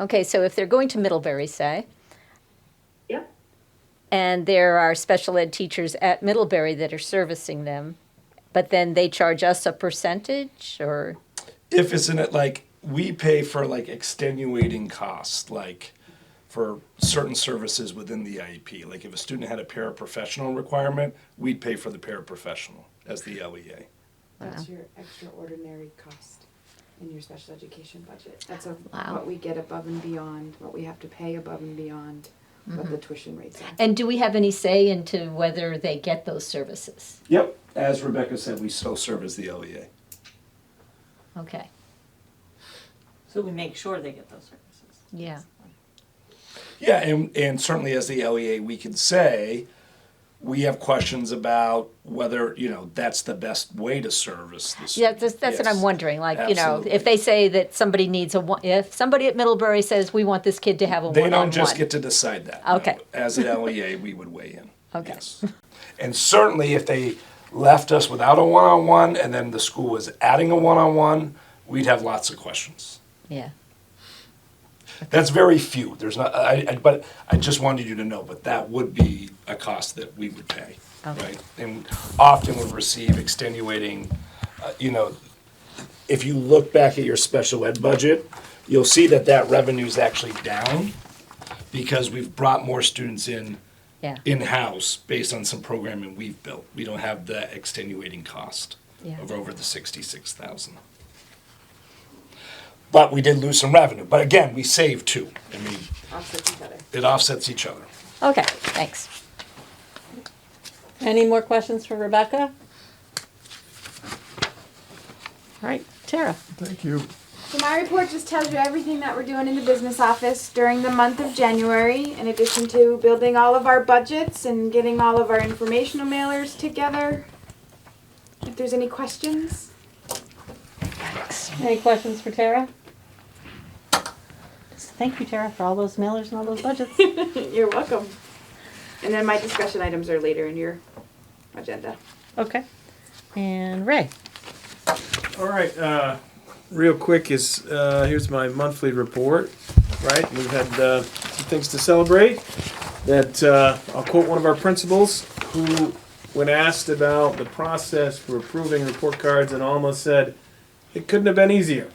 okay, so if they're going to Middlebury, say, Yep. and there are special ed teachers at Middlebury that are servicing them, but then they charge us a percentage, or? If it's in it, like, we pay for like extenuating costs, like for certain services within the IEP. Like if a student had a paraprofessional requirement, we'd pay for the paraprofessional as the LEA. That's your extraordinary cost in your special education budget. That's Wow. what we get above and beyond, what we have to pay above and beyond what the tuition rates are. And do we have any say into whether they get those services? Yep, as Rebecca said, we still serve as the LEA. Okay, So we make sure they get those services. yeah. Yeah, and certainly as the LEA, we can say, we have questions about whether, you know, that's the best way to service the Yeah, student. that's what I'm Yes, wondering, like, you know, absolutely. if they say that somebody needs if somebody at Middlebury says, we want this kid to have a They one-on-one. don't just get to decide that. Okay. No. As an LEA, we would weigh in. Okay. Yes. And certainly if they left us without a one-on-one and then the school was adding a one-on-one, we'd have lots of questions. Yeah. That's very few. There's not, but I just wanted you to know, but that would be a cost that we would pay, Okay. right? And often would receive extenuating, you know, if you look back at your special ed budget, you'll see that that revenue is actually down because we've brought more students in Yeah. in-house based on some programming we've built. We don't have the extenuating cost Yeah. of over the 66,000. But we did lose some revenue. But again, we saved too. I mean, Offsets each other. it offsets each other. Okay, thanks. Any more questions for Rebecca? All right, Tara. Thank you. So my report just tells you everything that we're doing in the business office during the month of January, in addition to building all of our budgets and getting all of our informational mailers together. If there's any questions. Thanks. Any questions for Tara? Thank you, Tara, for all those mailers and all those budgets. You're welcome. And then my discussion items are later in your agenda. Okay. And Ray. All right, real quick is, here's my monthly report, right? We've had some things to celebrate. That I'll quote one of our principals who, when asked about the process for approving report cards in Alma, said, it couldn't have been easier.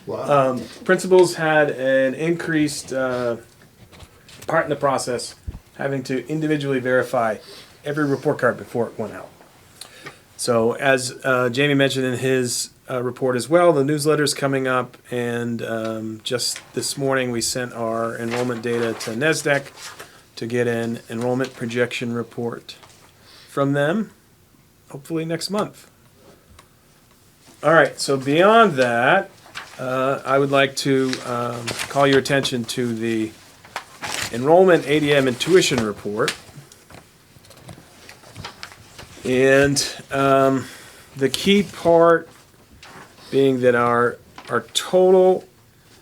Wow. Principals had an increased part in the process, having to individually verify every report card before it went out. So as Jamie mentioned in his report as well, the newsletter's coming up, and just this morning we sent our enrollment data to NESDEC to get an enrollment projection report from them, hopefully next month. All right, so beyond that, I would like to call your attention to the enrollment, ADM, and tuition report. And the key part being that our total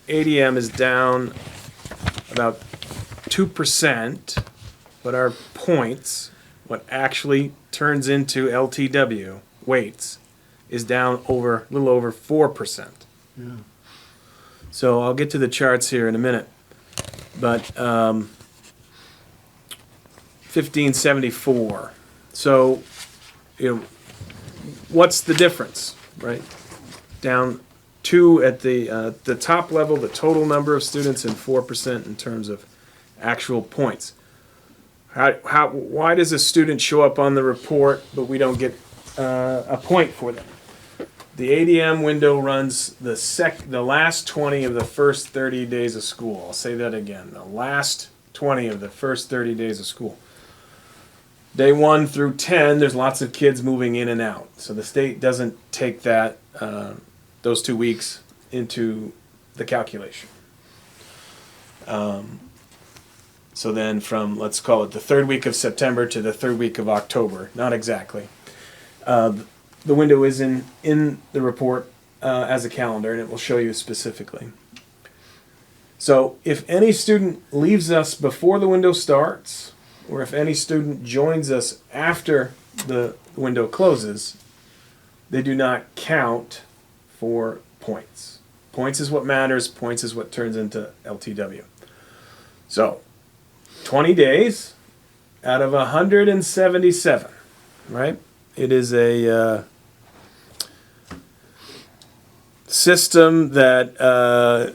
ADM is down about 2%, but our points, what actually turns into LTW, weights, is down a little over 4%. Yeah. So I'll get to the charts here in a minute. But 1574. So, what's the difference, right? Down 2 at the top level, the total number of students, and 4% in terms of actual points. Why does a student show up on the report but we don't get a point for them? The ADM window runs the last 20 of the first 30 days of school. I'll say that again. The last 20 of the first 30 days of school. Day 1 through 10, there's lots of kids moving in and out. So the state doesn't take that those 2 weeks into the calculation. So then from, let's call it the 3rd week of September to the 3rd week of October, not exactly. The window is in the report as a calendar, and it will show you specifically. So if any student leaves us before the window starts, or if any student joins us after the window closes, they do not count for points. Points is what matters. Points is what turns into LTW. So 20 days out of 177, right? It is a system that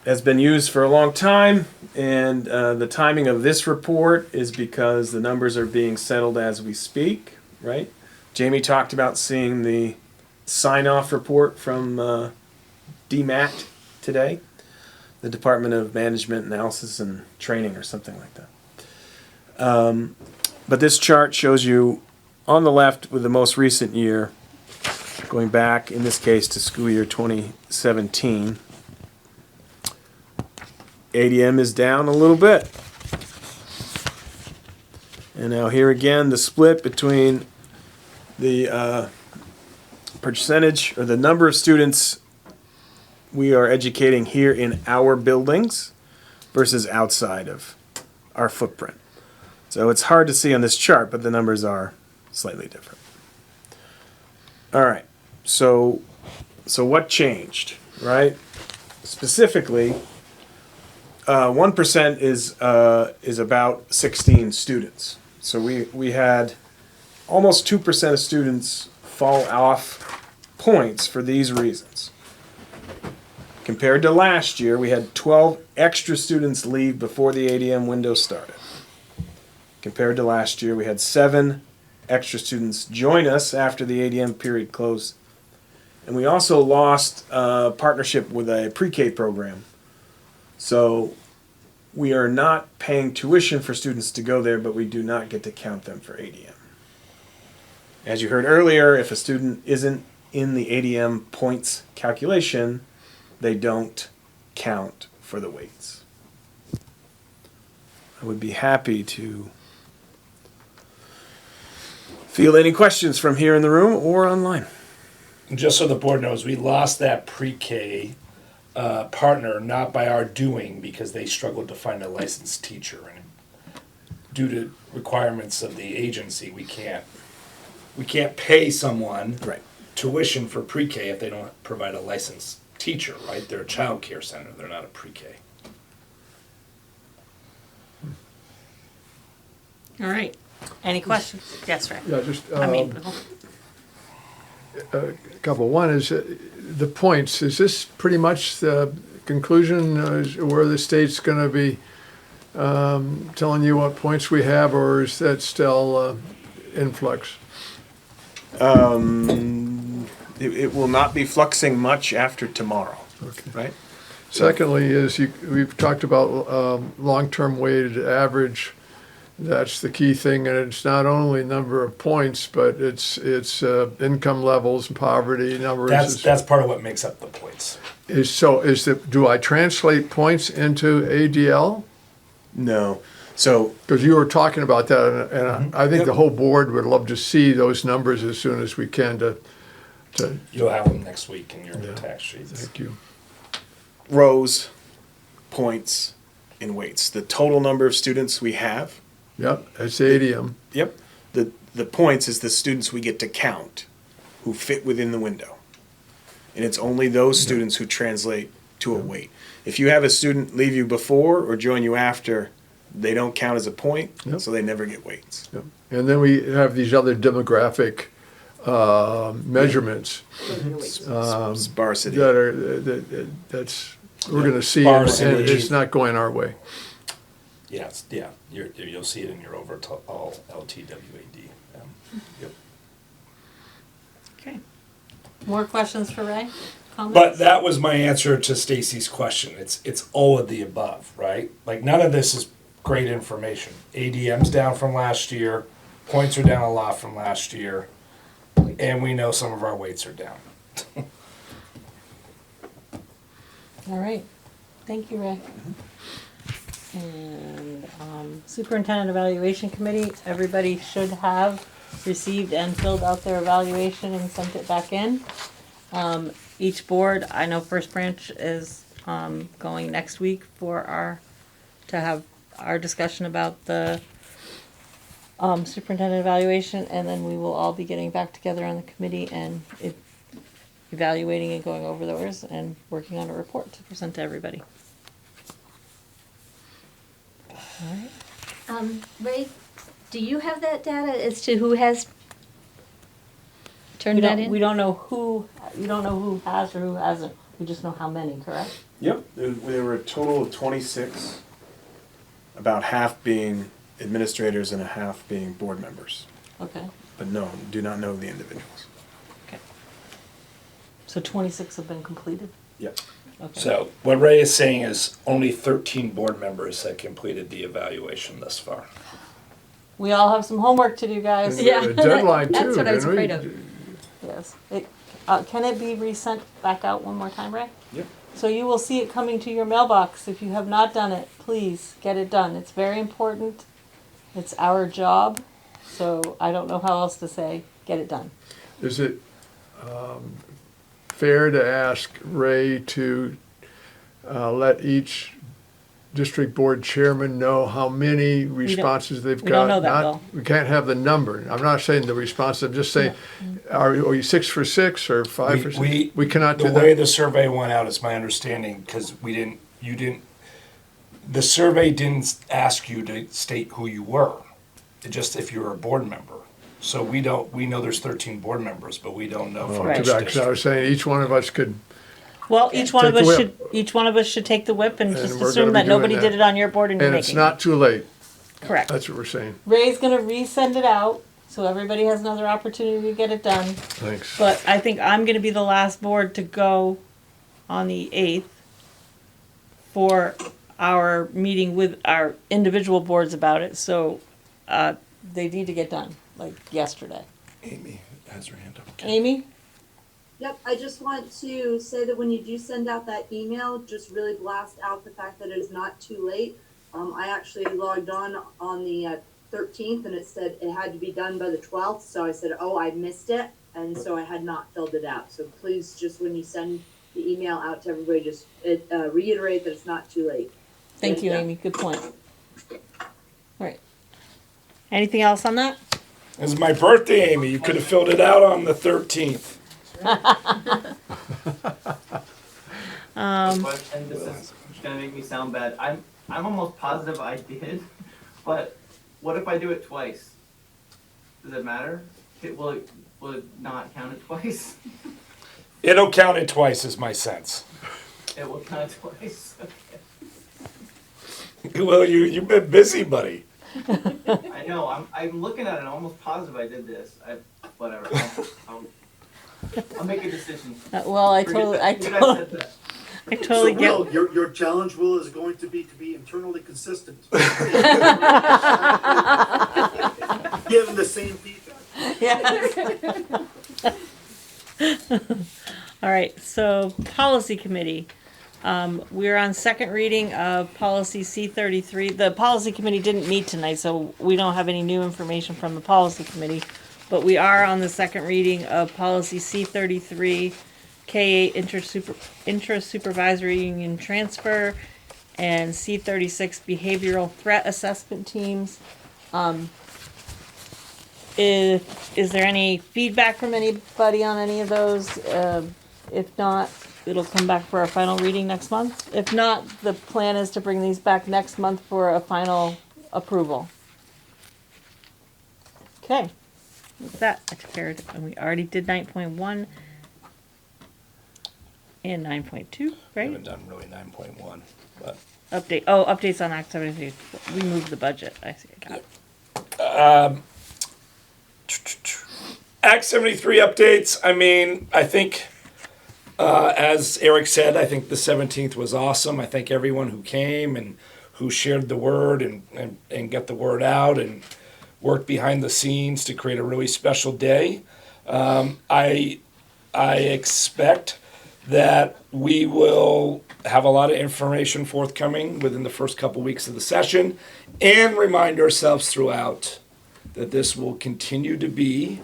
has been used for a long time, and the timing of this report is because the numbers are being settled as we speak, right? Jamie talked about seeing the sign-off report from DMAT today, the Department of Management, Analysis, and Training, or something like that. But this chart shows you on the left with the most recent year, going back, in this case, to school year 2017. ADM is down a little bit. And now here again, the split between the percentage, or the number of students we are educating here in our buildings versus outside of our footprint. So it's hard to see on this chart, but the numbers are slightly different. All right, so what changed, right? Specifically, 1% is about 16 students. So we had almost 2% of students fall off points for these reasons. Compared to last year, we had 12 extra students leave before the ADM window started. Compared to last year, we had 7 extra students join us after the ADM period closed. And we also lost partnership with a pre-K program. So we are not paying tuition for students to go there, but we do not get to count them for ADM. As you heard earlier, if a student isn't in the ADM points calculation, they don't count for the weights. I would be happy to field any questions from here in the room or online. just so the board knows, we lost that pre-K partner, not by our doing, because they struggled to find a licensed teacher. And due to requirements of the agency, we can't pay someone tuition for pre-K if they don't provide a licensed teacher, right? They're a child care center, they're not a pre-K. All right. Any questions? Yes, Ray. Yeah, just, I mean, a couple. One is the points. Is this pretty much the conclusion where the state's going to be telling you what points we have, or is that still in flux? It will not be fluxing much after tomorrow, right? Secondly, we've talked about long-term weighted average. That's the key thing, and it's not only number of points, but it's income levels, poverty numbers. That's part of what makes up the points. Do I translate points into ADL? No. So because you were talking about that, and I think the whole board would love to see those numbers as soon as we can. You'll have them next week in your tax sheets. Thank you. Rows, points, and weights. The total number of students we have. Yep, that's ADM. Yep. The points is the students we get to count who fit within the window. And it's only those students who translate to a weight. If you have a student leave you before or join you after, they don't count as a point, so they never get weights. Yep. And then we have these other demographic measurements. Sparsity. That's we're going to see, and it's not going our way. Yes, you'll see it in your overall LTWAD. Yep. Okay. More questions for Ray? Comments? But that was my answer to Stacy's question. It's all of the above, right? Like none of this is great information. ADM's down from last year, points are down a lot from last year, and we know some of our weights are down. All right. Thank you, Ray. And Superintendent Evaluation Committee, everybody should have received and filled out their evaluation and sent it back in. Each board, I know First Branch is going next week to have our discussion about the superintendent evaluation, and then we will all be getting back together on the committee and evaluating and going over those and working on a report to present to everybody. All right. Ray, do you have that data as to who has turned that in? We don't know who has or who hasn't. We just know how many, correct? Yep. There were a total of 26, about half being administrators and a half being board members. Okay. But no, do not know the individuals. Okay. So 26 have been completed? Yep. Okay. So what Ray is saying is only 13 board members have completed the evaluation thus far. We all have some homework to do, guys. Yeah. A deadline, That's too, what I was didn't we? afraid of. Yes. Can it be resent back out one more time, Ray? Yep. So you will see it coming to your mailbox. If you have not done it, please get it done. It's very important. It's our job. So I don't know how else to say, get it done. Is it fair to ask Ray to let each district board chairman know how many responses they've got? We don't know that, Bill. We can't have the number. I'm not saying the response, I'm just saying, are you 6 for 6 or 5 for 6? We cannot do that. The way the survey went out is my understanding, because the survey didn't ask you to state who you were, just if you were a board member. So we know there's 13 board members, but we don't know from Too each bad, 'cause district. I was saying each one of us could. Well, each one of Take the us whip. should take the whip and And just we're gonna assume be that doing nobody that. did it on your board and you're And making it's not too late. Correct. That's what we're saying. Ray's gonna resend it out, so everybody has another opportunity to get it done. Thanks. But I think I'm gonna be the last board to go on the 8th for our meeting with our individual boards about it, so, they need to get done, like yesterday. Amy has her hand up. Amy? Yep, I just want to say that when you do send out that email, just really blast out the fact that it is not too late. I actually logged on the 13th and it said it had to be done by the 12th, so I said, oh, I missed it. and so I had not filled it out. So please, just when you send the email out to everybody, just reiterate that it's not too late. Thank you, Amy. Good point. All right. Anything else on that? It was my birthday, Amy. You could have filled it out on the 13th. And this is gonna make me sound bad. I'm almost positive I did, but what if I do it twice? Does it matter? Will it not count it twice? It'll count it twice, is my sense. It will count it twice. Okay. Well, you've been busy, buddy. I know. I'm looking at it. I'm almost positive I did this. Whatever. I'll make a decision. Well, I totally So, get. Will, your challenge, Will, is going to be internally consistent. Give them the same feedback. Yes. All right, so policy committee. We're on second reading of policy C33. The policy committee didn't meet tonight, so we don't have any new information from the policy committee. But we are on the second reading of policy C33, K8 intra-supervisory union transfer, and C36 behavioral threat assessment teams. Is there any feedback from anybody on any of those? If not, it'll come back for our final reading next month. If not, the plan is to bring these back next month for a final approval. Okay, with that, I took care of it, and we already did 9.1 and 9.2, right? I haven't done really 9.1, but Updates on Act 73. We moved the budget. I see. I got it. Act 73 updates. I mean, I think, as Eric said, I think the 17th was awesome. I thank everyone who came and who shared the word and got the word out and worked behind the scenes to create a really special day. I expect that we will have a lot of information forthcoming within the first couple weeks of the session, and remind ourselves throughout that this will continue to be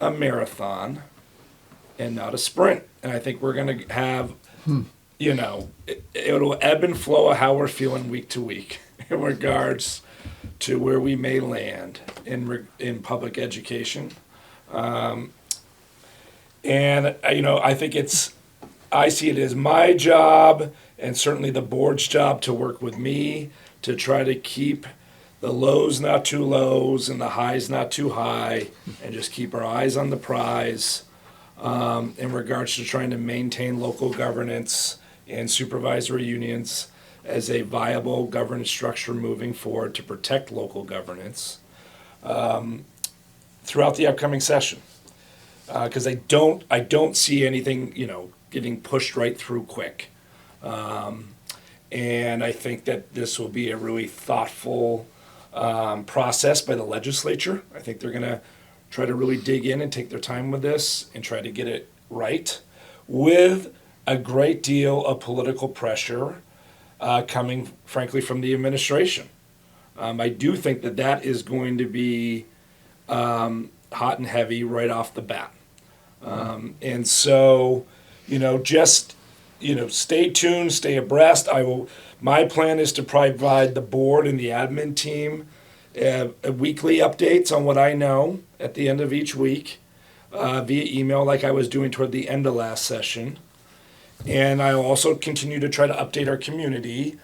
a marathon and not a sprint. And I think we're going to have, it'll ebb and flow of how we're feeling week to week in regards to where we may land in public education. And, I think I see it as my job and certainly the board's job to work with me to try to keep the lows not too lows and the highs not too high, and just keep our eyes on the prize in regards to trying to maintain local governance and supervisory unions as a viable governance structure moving forward to protect local governance throughout the upcoming session. Because I don't see anything, getting pushed right through quick. And I think that this will be a really thoughtful process by the legislature. I think they're going to try to really dig in and take their time with this and try to get it right, with a great deal of political pressure coming, frankly, from the administration. I do think that is going to be hot and heavy right off the bat. And so, stay tuned, stay abreast. My plan is to provide the board and the admin team weekly updates on what I know at the end of each week via email, like I was doing toward the end of last session. And I'll also continue to try to update our community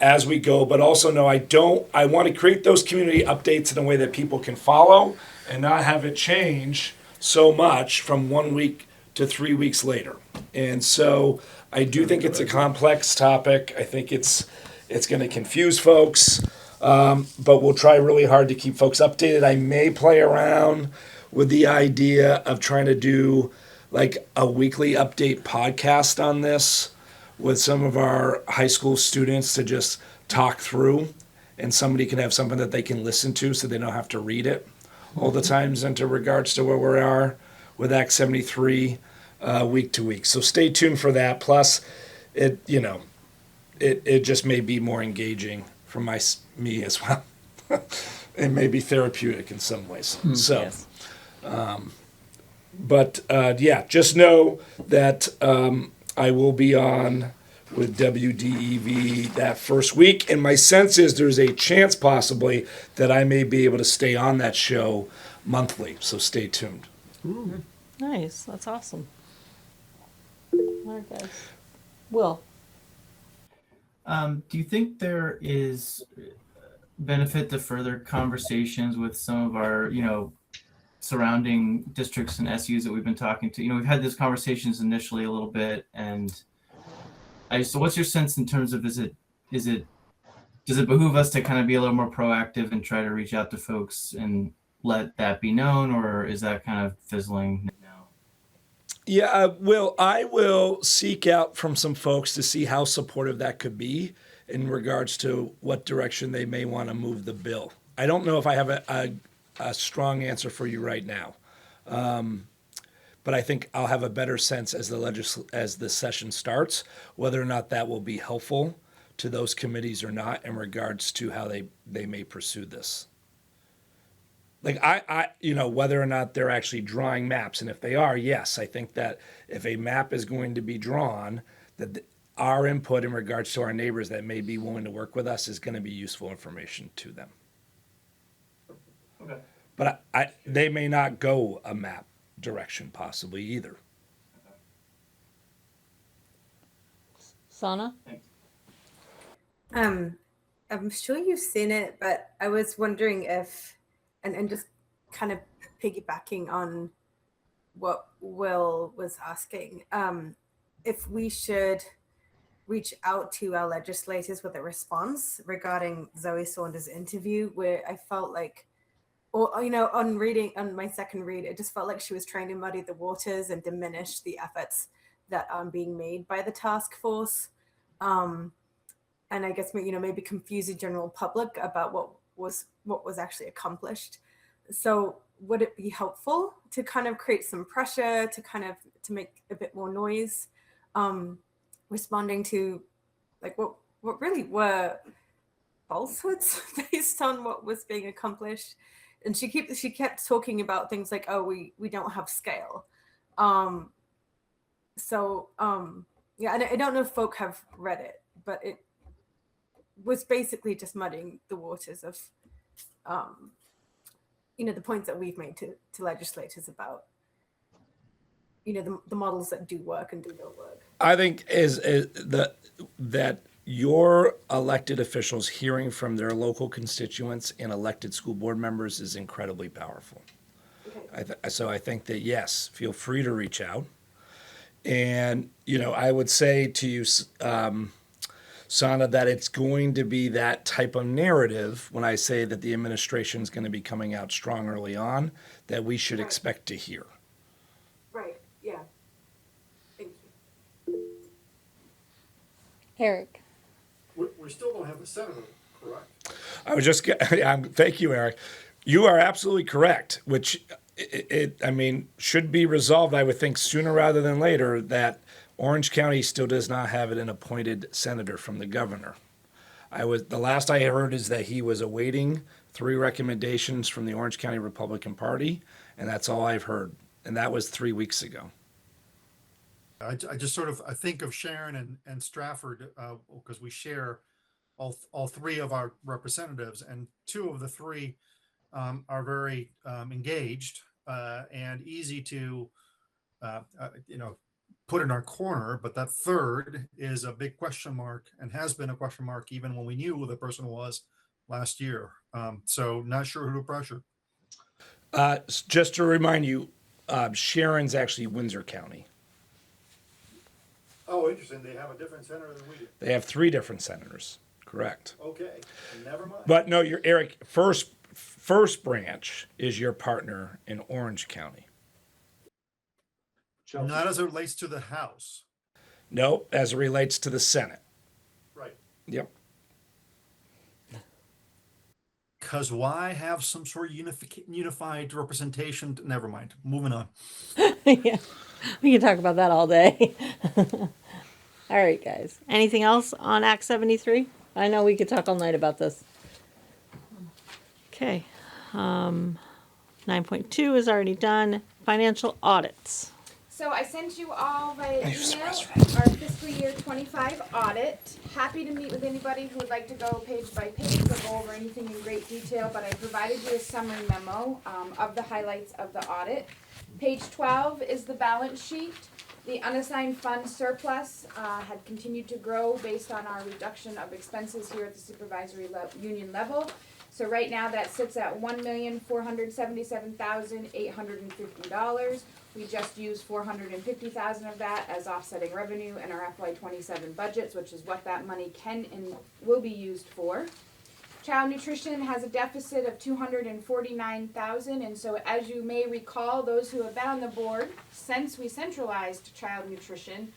as we go, but also know I want to create those community updates in a way that people can follow and not have it change so much from 1 week to 3 weeks later. And so I do think it's a complex topic. I think it's going to confuse folks, but we'll try really hard to keep folks updated. I may play around with the idea of trying to do like a weekly update podcast on this with some of our high school students to just talk through, and somebody can have something that they can listen to so they don't have to read it all the times into regards to where we are with Act 73 week to week. So stay tuned for that. Plus, it just may be more engaging for me as well. It may be therapeutic in some ways. So, Yes. But yeah, just know that I will be on with WDEV that first week, and my sense is there's a chance possibly that I may be able to stay on that show monthly. So stay tuned. Nice, that's awesome. All right, guys. Will. Do you think there is benefit to further conversations with some of our, surrounding districts and SUs that we've been talking to? We've had these conversations initially a little bit, and so what's your sense in terms of does it behoove us to kind of be a little more proactive and try to reach out to folks and let that be known, or is that kind of fizzling now? Yeah, I will seek out from some folks to see how supportive that could be in regards to what direction they may want to move the bill. I don't know if I have a strong answer for you right now, but I think I'll have a better sense as the session starts whether or not that will be helpful to those committees or not in regards to how they may pursue this. Like whether or not they're actually drawing maps, and if they are, yes, I think that if a map is going to be drawn, that our input in regards to our neighbors that may be willing to work with us is going to be useful information to them. Okay. But they may not go a map direction possibly either. Sana? I'm sure you've seen it, but I was wondering if, and just kind of piggybacking on what Will was asking, if we should reach out to our legislators with a response regarding Zoe Saunders' interview, where I felt like, or on my second read, it just felt like she was trying to muddy the waters and diminish the efforts that are being made by the task force. And I guess maybe confuse the general public about what was actually accomplished. So would it be helpful to kind of create some pressure to make a bit more noise, responding to like what really were falsehoods based on what was being accomplished? And she kept talking about things like, oh, we don't have scale. Yeah, and I don't know if folk have read it, but it was basically just muddying the waters of the points that we've made to legislators about the models that do work and do not work. I think that your elected officials hearing from their local constituents and elected school board members is incredibly powerful. Okay. So I think that, yes, feel free to reach out. And, I would say to you, Sana, that it's going to be that type of narrative when I say that the administration is going to be coming out strong early on that we should expect to hear. Right, yeah. Thank you. Eric. We still don't have a senator, correct? I was just, thank you, Eric. You are absolutely correct, which should be resolved, I would think, sooner rather than later, that Orange County still does not have an appointed senator from the governor. The last I heard is that he was awaiting 3 recommendations from the Orange County Republican Party, and that's all I've heard. And that was 3 weeks ago. I just I think of Sharon and Strafford because we share all 3 of our representatives, and 2 of the 3 are very engaged and easy to put in our corner. But that 3rd is a big question mark and has been a question mark even when we knew who the person was last year. So not sure who to pressure. Just to remind you, Sharon's actually Windsor County. Oh, interesting. They have a different senator than we do. They have 3 different senators. Correct. Okay, never mind. But no, Eric, first branch is your partner in Orange County. Chelsea. Not as it relates to the House. No, as it relates to the Senate. Right. Yep. Because why have some sort of unified representation? Never mind. Moving on. Yeah, we can talk about that all day. All right, guys. Anything else on Act 73? I know we could talk all night about this. Okay. 9.2 is already done. financial audits. So I sent you all via email our fiscal year 25 audit. Happy to meet with anybody who would like to go page by page or go over anything in great detail, but I provided you a summary memo of the highlights of the audit. Page 12 is the balance sheet. The unassigned fund surplus had continued to grow based on our reduction of expenses here at the supervisory union level. So right now that sits at $1,477,850. We just used $450,000 of that as offsetting revenue in our FY27 budgets, which is what that money can and will be used for. Child nutrition has a deficit of $249,000, and so as you may recall, those who have been on the board since we centralized child nutrition,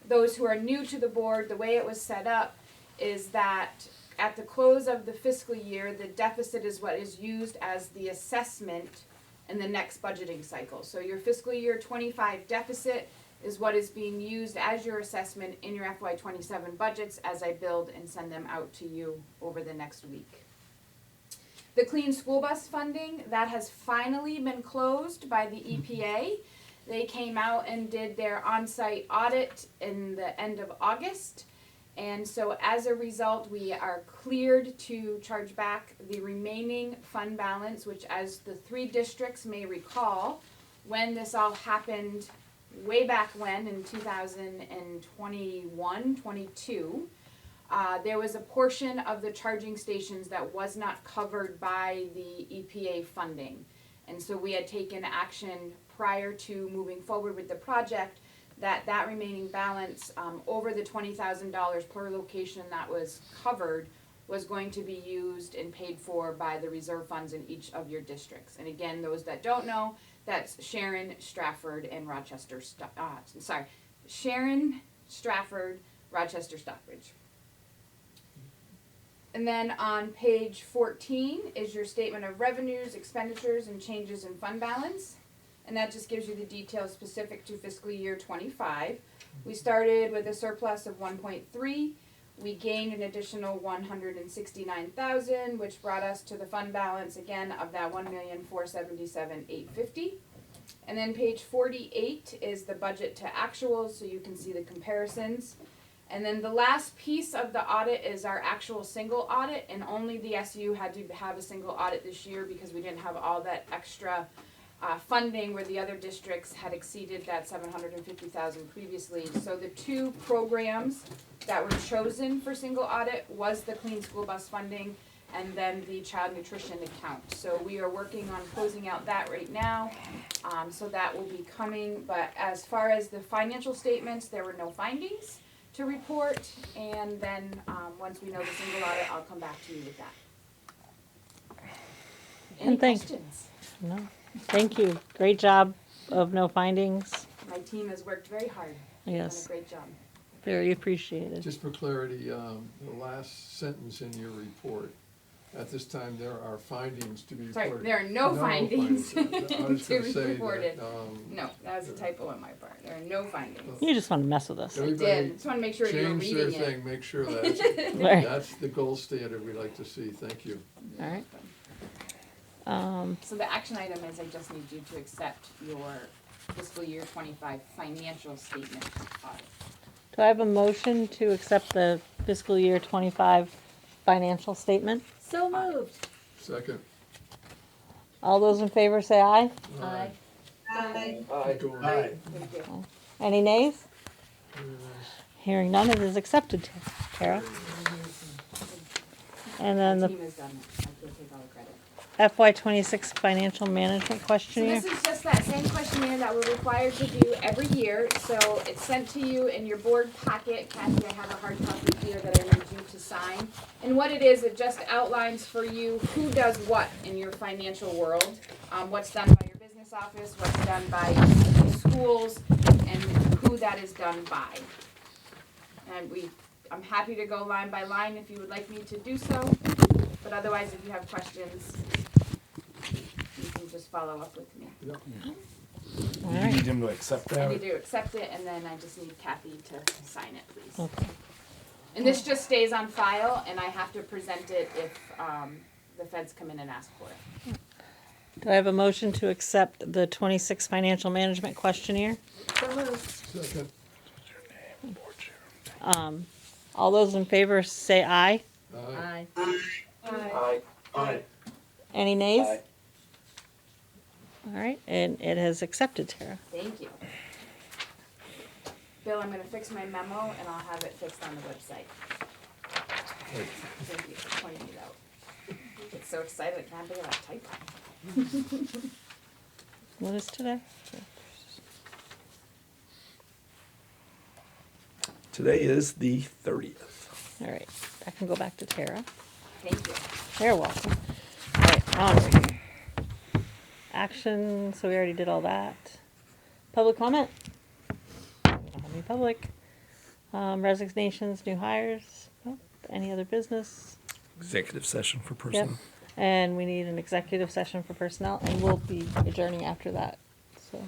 those who are new to the board, the way it was set up is that at the close of the fiscal year, the deficit is what is used as the assessment in the next budgeting cycle. So your fiscal year 25 deficit is what is being used as your assessment in your FY27 budgets as I build and send them out to you over the next week. The clean school bus funding, that has finally been closed by the EPA. They came out and did their on-site audit in the end of August. And so as a result, we are cleared to charge back the remaining fund balance, which as the 3 districts may recall, when this all happened way back when in 2021-22, there was a portion of the charging stations that was not covered by the EPA funding. And so we had taken action prior to moving forward with the project that remaining balance over the $20,000 per location that was covered was going to be used and paid for by the reserve funds in each of your districts. And again, those that don't know, that's Sharon, Stratford, and Rochester, Sharon, Stratford, Rochester, Stockbridge. And then on page 14 is your statement of revenues, expenditures, and changes in fund balance. And that just gives you the details specific to fiscal year 25. We started with a surplus of 1.3. We gained an additional 169,000, which brought us to the fund balance again of that 1,477,850. And then page 48 is the budget to actuals, so you can see the comparisons. And then the last piece of the audit is our actual single audit, and only the SU had to have a single audit this year because we didn't have all that extra funding where the other districts had exceeded that $750,000 previously. So the 2 programs that were chosen for single audit was the clean school bus funding and then the child nutrition account. So we are working on closing out that right now. So that will be coming. But as far as the financial statements, there were no findings to report. And then once we know the single audit, I'll come back to you with that. Any questions? No. Thank you. Great job of no findings. My team has worked very hard. Yes. Done a great job. Very appreciated. Just for clarity, the last sentence in your report, at this time, there are findings to be Sorry, reported. there are no findings I was to gonna be say reported. that, No, that was a typo on my part. There are no findings. You just want to mess with us. I did. Just want to make sure you were change their reading it. thing, make sure Right. that's the gold standard we like to see. Thank you. All right. So the action item is I just need you to accept your fiscal year 25 financial statement audit. Do I have a motion to accept the fiscal year 25 financial statement? So moved. Second. All those in favor say aye. Aye. Aye. Aye. Thank you. Any nays? Hearing none, it is accepted, Tara. And then The the team has done it. I can't take all the credit. FY26 financial management So questionnaire. this is just that same questionnaire that we're required to do every year. So it's sent to you in your board packet. Kathy, I have a hard copy here that I need you to sign. And what it is, it just outlines for you who does what in your financial world. What's done by your business office, what's done by the schools, and who that is done by. And I'm happy to go line by line if you would like me to do so. But otherwise, if you have questions, you can just follow up with me. Yep. All You right. need him to accept I that. need to accept it, and then I just need Kathy to sign it, please. Okay. And this just stays on file, and I have to present it if the feds come in and ask for it. Do I have a motion to accept the 26 financial management questionnaire? So moved. Second. All those in favor say aye. Aye. Aye. Aye. Any nays? Aye. All right, and it has accepted, Tara. Thank you. Bill, I'm gonna fix my memo and I'll have it fixed on the website. Thank you for pointing it out. Get so excited I can't believe I typed. What is today? Today is the 30th. All right, that can go back to Tara. Thank you. You're welcome. All right, onward. Action, so we already did all that. Public comment? We don't have any public. Resignations, new hires? Nope. Any other business? Executive session for Yep. personnel. And we need an executive session for personnel, and we'll be adjourning after that, so.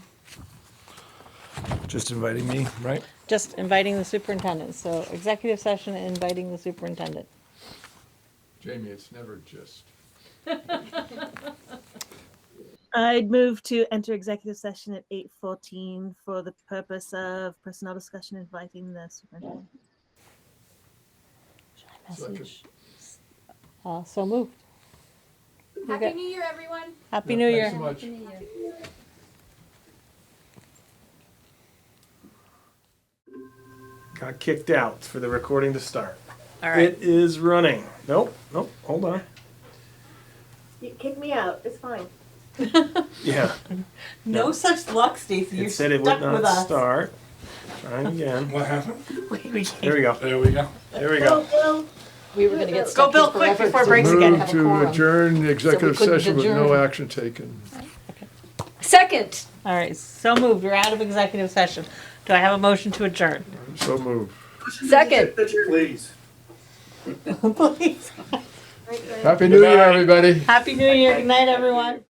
Just inviting me, right? Just inviting the superintendent, so executive session and inviting the superintendent. Jamie, it's never just. I'd move to enter executive session at 8:14 for the purpose of personnel discussion, inviting the superintendent. Message. So moved. Happy Okay. New Year, everyone. Happy New Year. Thanks so much. Happy New Year. Got kicked out for the recording to start. All right. It is running. Nope, hold on. You kick me out, it's fine. Yeah, No such luck, Stacy. You're it said it stuck would with not us. start. Trying again. What happened? There we go. There we go. There we Go, go. Bill. We were gonna get Go, stuck Bill, here quick, forever before it because breaks we again. didn't Move have a to quorum. adjourn the executive couldn't session with no adjourn. action taken. Second. All right, so moved. We're out of executive session. Do I have a motion to adjourn? So move. Second. Please. Please. Happy New Year, everybody. Happy New Year. Good night, everyone.